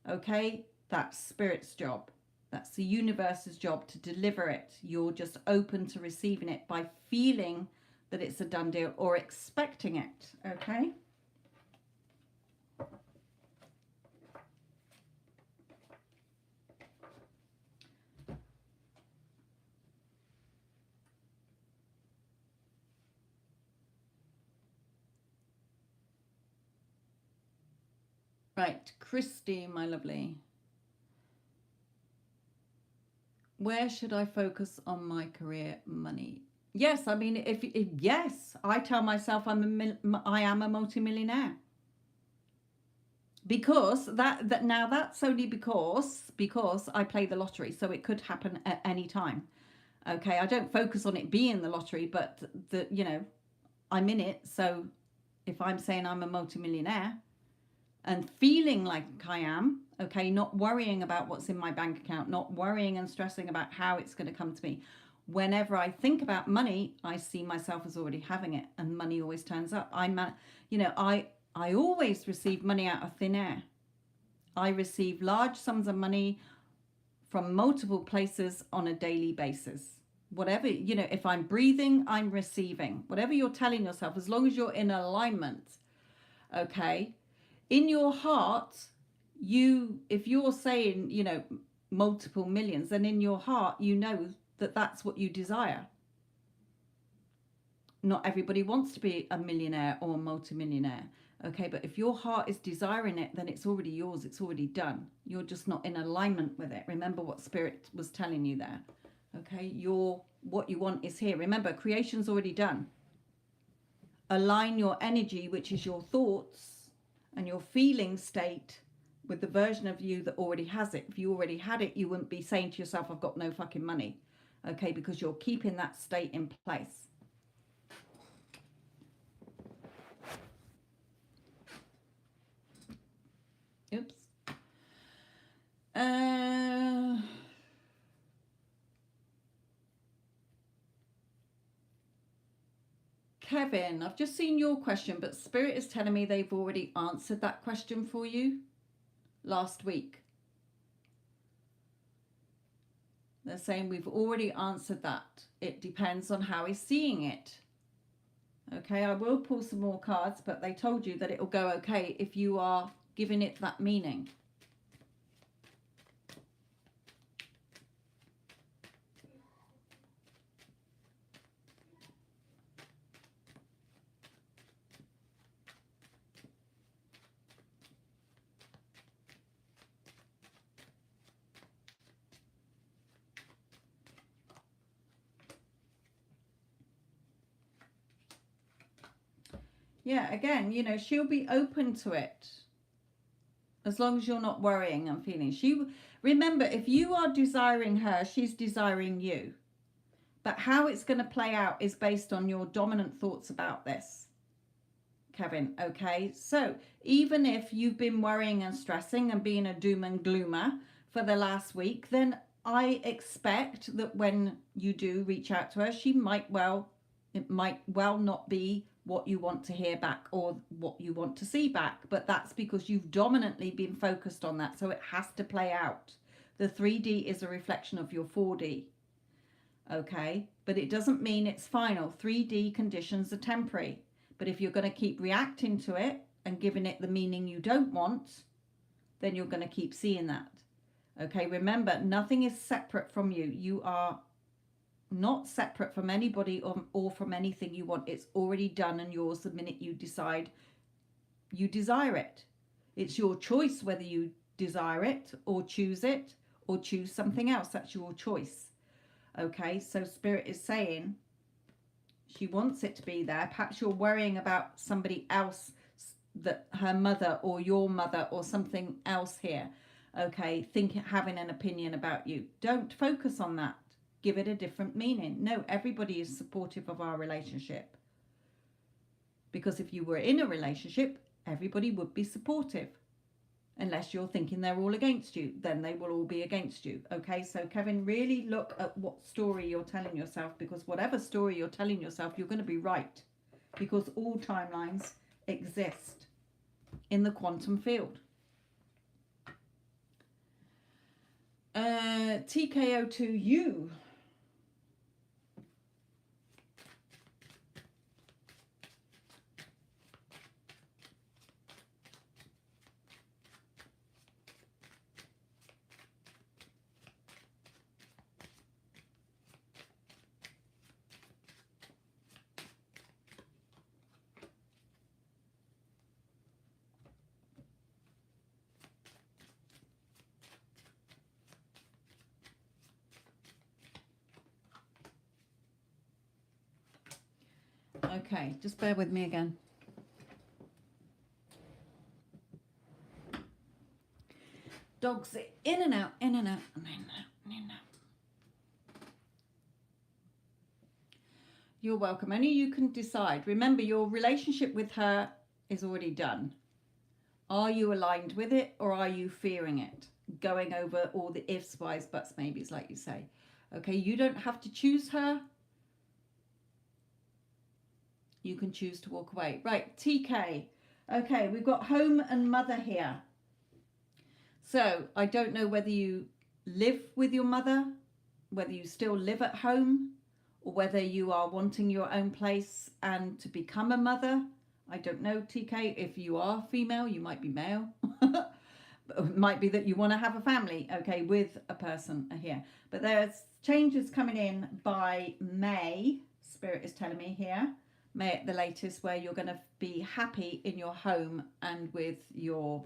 Okay, that's Spirit's job. That's the universe's job to deliver it. You're just open to receiving it by feeling that it's a done deal or expecting it. Okay. Right, Christy, my lovely. Where should I focus on my career, money? Yes, I mean, if yes, I tell myself I am a multimillionaire. Because that now that's only because I play the lottery, so it could happen at any time. Okay, I don't focus on it being the lottery, but I'm in it. So if I'm saying I'm a multimillionaire and feeling like I am, okay, not worrying about what's in my bank account, not worrying and stressing about how it's going to come to me. Whenever I think about money, I see myself as already having it, and money always turns up. I always receive money out of thin air. I receive large sums of money from multiple places on a daily basis. Whatever, if I'm breathing, I'm receiving. Whatever you're telling yourself, as long as you're in alignment, okay? In your heart, if you're saying, multiple millions, then in your heart, that that's what you desire. Not everybody wants to be a millionaire or a multimillionaire. Okay, but if your heart is desiring it, then it's already yours. It's already done. You're just not in alignment with it. Remember what Spirit was telling you there. Okay, what you want is here. Remember, creation's already done. Align your energy, which is your thoughts and your feeling state, with the version of you that already has it. If you already had it, you wouldn't be saying to yourself, I've got no fucking money. Okay, because you're keeping that state in place. Oops. Kevin, I've just seen your question, but Spirit is telling me they've already answered that question for you last week. They're saying we've already answered that. It depends on how he's seeing it. Okay, I will pull some more cards, but they told you that it'll go okay if you are giving it that meaning. Yeah, again, she'll be open to it as long as you're not worrying and feeling. Remember, if you are desiring her, she's desiring you. But how it's going to play out is based on your dominant thoughts about this, Kevin. Okay, so even if you've been worrying and stressing and being a doom and gloomer for the last week, then I expect that when you do reach out to her, it might well not be what you want to hear back or what you want to see back, but that's because you've dominantly been focused on that, so it has to play out. The 3D is a reflection of your 4D. Okay, but it doesn't mean it's final. 3D conditions are temporary, but if you're going to keep reacting to it and giving it the meaning you don't want, then you're going to keep seeing that. Okay, remember, nothing is separate from you. You are not separate from anybody or from anything you want. It's already done and yours the minute you decide you desire it. It's your choice whether you desire it or choose something else. That's your choice. Okay, so Spirit is saying she wants it to be there. Perhaps you're worrying about somebody else, that her mother or your mother or something else here. Okay, having an opinion about you. Don't focus on that. Give it a different meaning. No, everybody is supportive of our relationship. Because if you were in a relationship, everybody would be supportive. Unless you're thinking they're all against you, then they will all be against you. Okay, so Kevin, really look at what story you're telling yourself, because whatever story you're telling yourself, you're going to be right, because all timelines exist in the quantum field. TKO2U. Okay, just bear with me again. Dogs in and out, in and out, in and out, in and out. You're welcome. Only you can decide. Remember, your relationship with her is already done. Are you aligned with it, or are you fearing it? Going over all the ifs, whys, buts, maybes, like you say. Okay, you don't have to choose her. You can choose to walk away. Right, TK. Okay, we've got home and mother here. So I don't know whether you live with your mother, whether you still live at home, or whether you are wanting your own place and to become a mother. I don't know, TK. If you are female, you might be male. It might be that you want to have a family, okay, with a person here. But there's changes coming in by May, Spirit is telling me here. May at the latest, where you're going to be happy in your home and with your,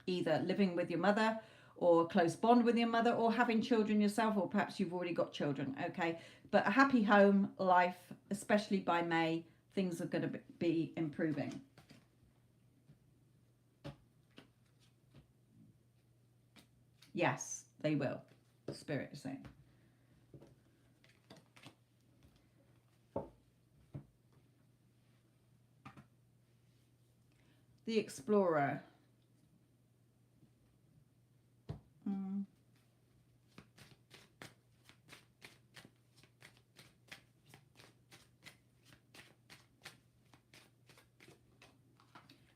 either living with your mother or a close bond with your mother, or having children yourself, or perhaps you've already got children, okay? But a happy home life, especially by May, things are going to be improving. Yes, they will, Spirit is saying. The Explorer.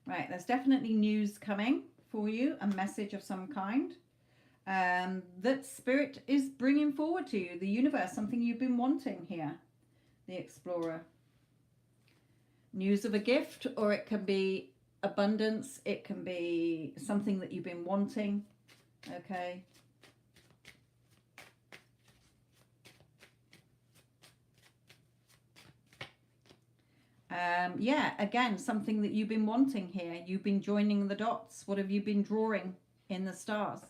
Right, there's definitely news coming for you, a message of some kind that Spirit is bringing forward to you, the universe, something you've been wanting here, the Explorer. News of a gift, or it can be abundance, it can be something that you've been wanting, okay? Yeah, again, something that you've been wanting here. You've been joining the dots. What have you been drawing in the stars?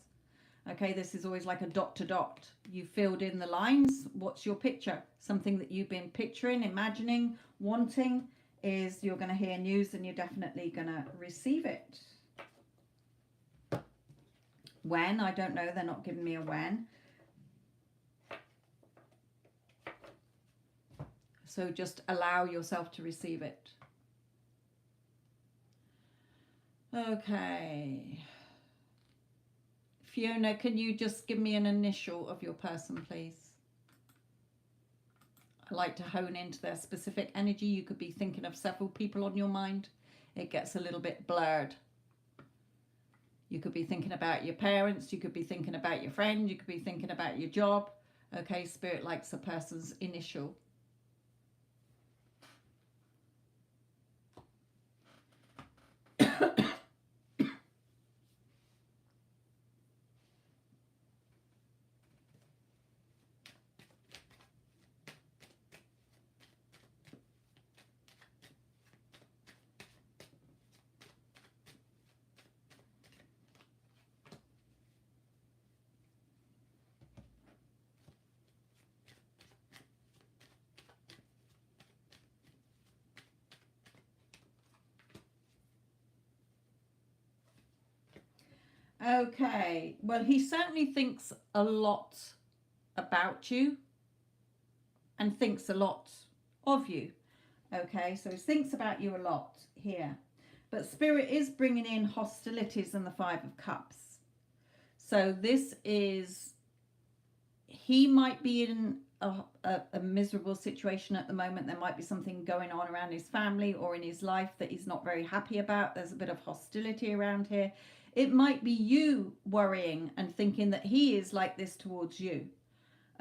Okay, this is always like a dot to dot. You filled in the lines. What's your picture? Something that you've been picturing, imagining, wanting, is you're going to hear news, and you're definitely going to receive it. When? I don't know. They're not giving me a when. So just allow yourself to receive it. Okay. Fiona, can you just give me an initial of your person, please? I like to hone into their specific energy. You could be thinking of several people on your mind. It gets a little bit blurred. You could be thinking about your parents. You could be thinking about your friend. You could be thinking about your job. Okay, Spirit likes a person's initial. Okay. Well, he certainly thinks a lot about you and thinks a lot of you. Okay, so he thinks about you a lot here. But Spirit is bringing in hostilities and the Five of Cups. So this is, he might be in a miserable situation at the moment. There might be something going on around his family or in his life that he's not very happy about. There's a bit of hostility around here. It might be you worrying and thinking that he is like this towards you.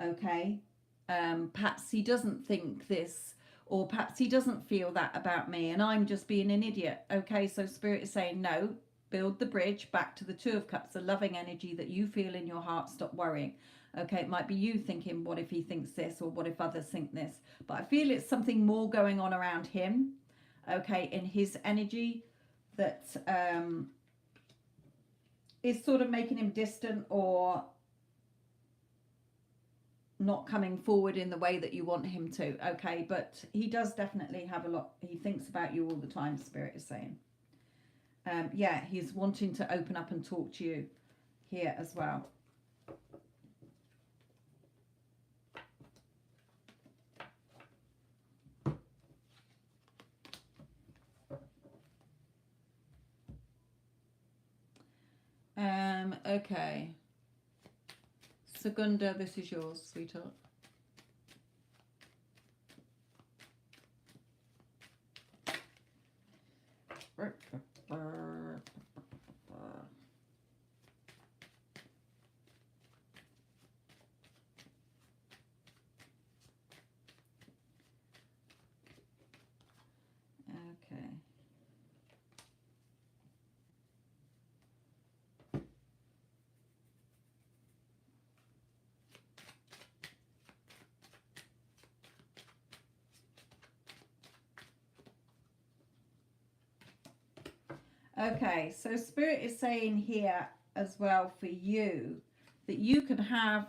Okay, perhaps he doesn't think this, or perhaps he doesn't feel that about me and I'm just being an idiot. Okay, so Spirit is saying no, build the bridge back to the Two of Cups, the loving energy that you feel in your heart. Stop worrying. Okay, it might be you thinking, what if he thinks this, or what if others think this? But I feel it's something more going on around him, okay, in his energy that is sort of making him distant or not coming forward in the way that you want him to. Okay, but he does definitely have a lot, he thinks about you all the time, Spirit is saying. Yeah, he's wanting to open up and talk to you here as well. Okay. Segunda, this is yours, sweetheart. Okay. Okay, so Spirit is saying here as well for you that you can have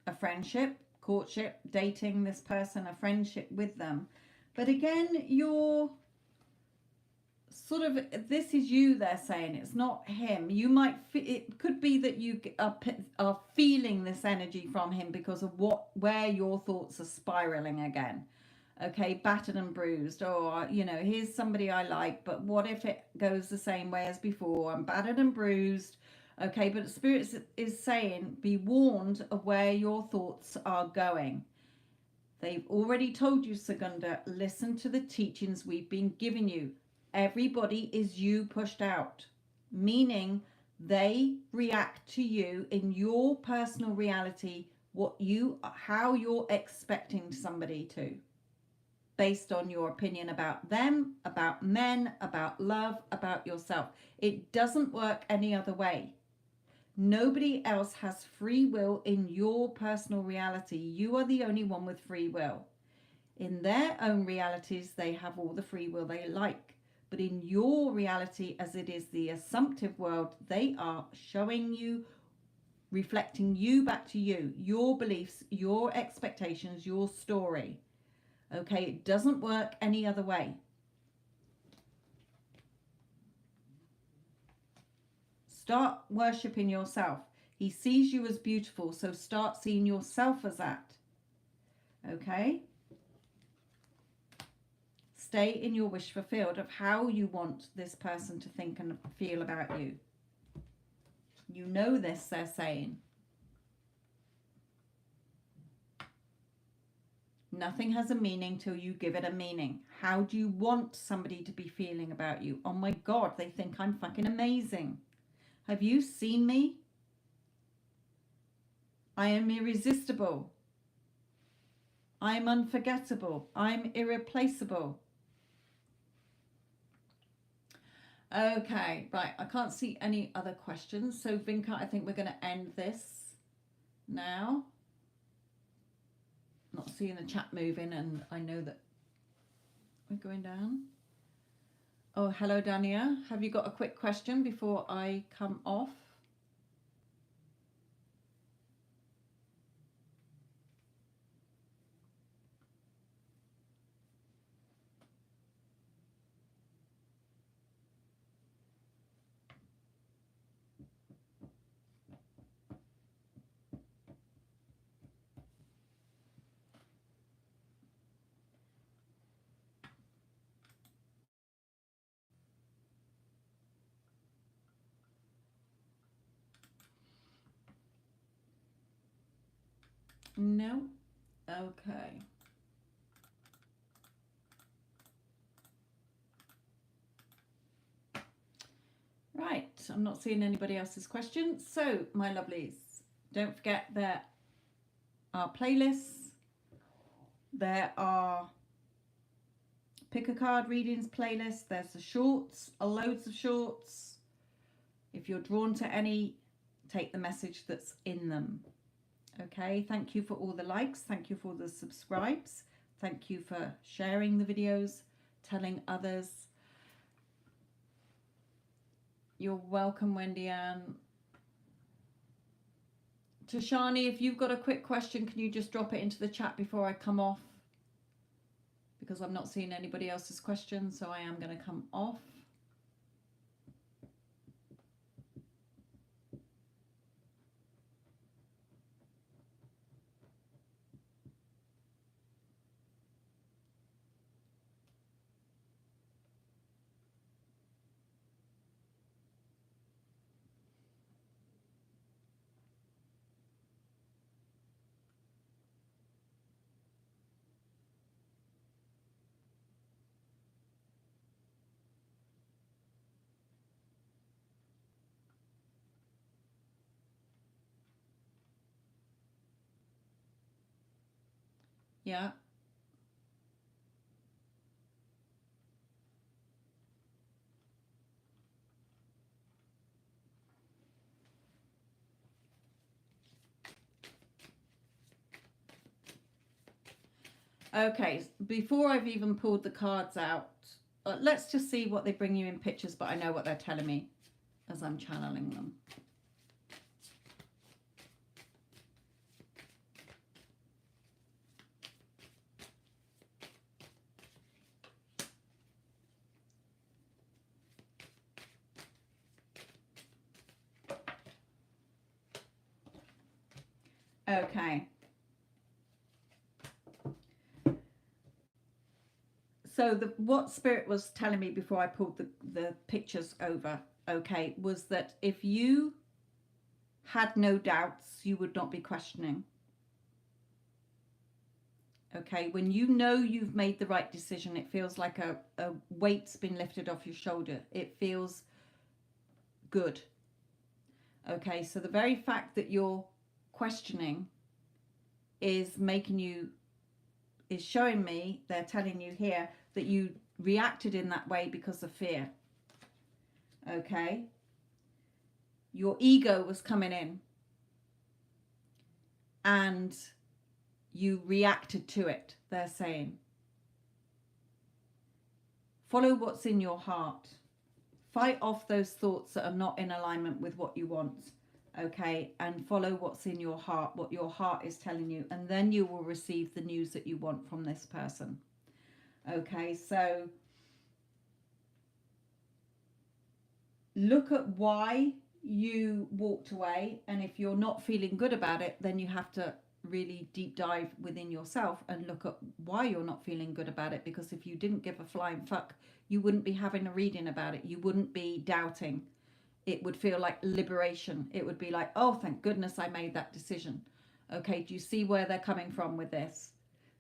a friendship, courtship, dating this person, a friendship with them. But again, you're sort of, this is you, they're saying, it's not him. You might, it could be that you are feeling this energy from him because of where your thoughts are spiraling again. Okay, battered and bruised. Oh, you know, here's somebody I like, but what if it goes the same way as before? I'm battered and bruised. Okay, but Spirit is saying, be warned of where your thoughts are going. They've already told you, Segunda, listen to the teachings we've been giving you. Everybody is you pushed out, meaning they react to you in your personal reality, how you're expecting somebody to, based on your opinion about them, about men, about love, about yourself. It doesn't work any other way. Nobody else has free will in your personal reality. You are the only one with free will. In their own realities, they have all the free will they like. But in your reality, as it is the assumptive world, they are showing you, reflecting you back to you, your beliefs, your expectations, your story. Okay, it doesn't work any other way. Start worshipping yourself. He sees you as beautiful, so start seeing yourself as that. Okay? Stay in your wish fulfilled of how you want this person to think and feel about you. You know this, they're saying. Nothing has a meaning till you give it a meaning. How do you want somebody to be feeling about you? Oh my God, they think I'm fucking amazing. Have you seen me? I am irresistible. I'm unforgettable. I'm irreplaceable. Okay, right. I can't see any other questions. So Vinka, I think we're going to end this now. Not seeing the chat moving, and I know that we're going down. Oh, hello, Dania. Have you got a quick question before I come off? No? Okay. Right, I'm not seeing anybody else's questions. So, my lovelies, don't forget there are playlists. There are pick a card readings playlists. There's the shorts, loads of shorts. If you're drawn to any, take the message that's in them. Okay, thank you for all the likes. Thank you for the subscribes. Thank you for sharing the videos, telling others. You're welcome, Wendy Ann. Tashani, if you've got a quick question, can you just drop it into the chat before I come off? Because I'm not seeing anybody else's questions, so I am going to come off. Yeah. Okay, before I've even pulled the cards out, let's just see what they bring you in pictures, but I know what they're telling me as I'm channeling them. Okay. So what Spirit was telling me before I pulled the pictures over, okay, was that if you had no doubts, you would not be questioning. Okay, when you know you've made the right decision, it feels like a weight's been lifted off your shoulder. It feels good. Okay, so the very fact that you're questioning is making you, is showing me, they're telling you here, that you reacted in that way because of fear. Okay, your ego was coming in and you reacted to it, they're saying. Follow what's in your heart. Fight off those thoughts that are not in alignment with what you want. Okay, and follow what's in your heart, what your heart is telling you, and then you will receive the news that you want from this person. Okay, so look at why you walked away, and if you're not feeling good about it, then you have to really deep dive within yourself and look at why you're not feeling good about it, because if you didn't give a flying fuck, you wouldn't be having a reading about it. You wouldn't be doubting. It would feel like liberation. It would be like, oh, thank goodness I made that decision. Okay, do you see where they're coming from with this?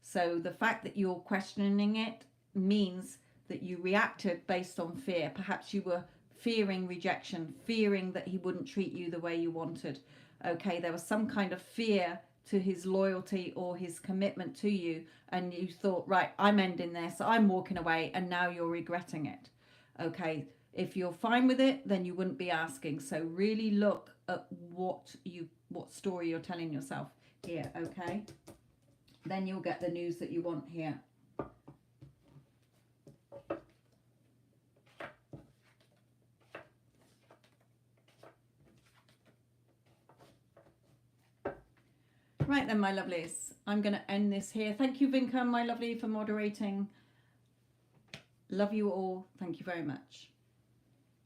So the fact that you're questioning it means that you reacted based on fear. Perhaps you were fearing rejection, fearing that he wouldn't treat you the way you wanted. Okay, there was some kind of fear to his loyalty or his commitment to you, and you thought, right, I'm ending this, I'm walking away, and now you're regretting it. Okay, if you're fine with it, then you wouldn't be asking. So really look at what story you're telling yourself here. Okay, then you'll get the news that you want here. Right then, my lovelies, I'm going to end this here. Thank you, Vinka, my lovely, for moderating. Love you all. Thank you very much.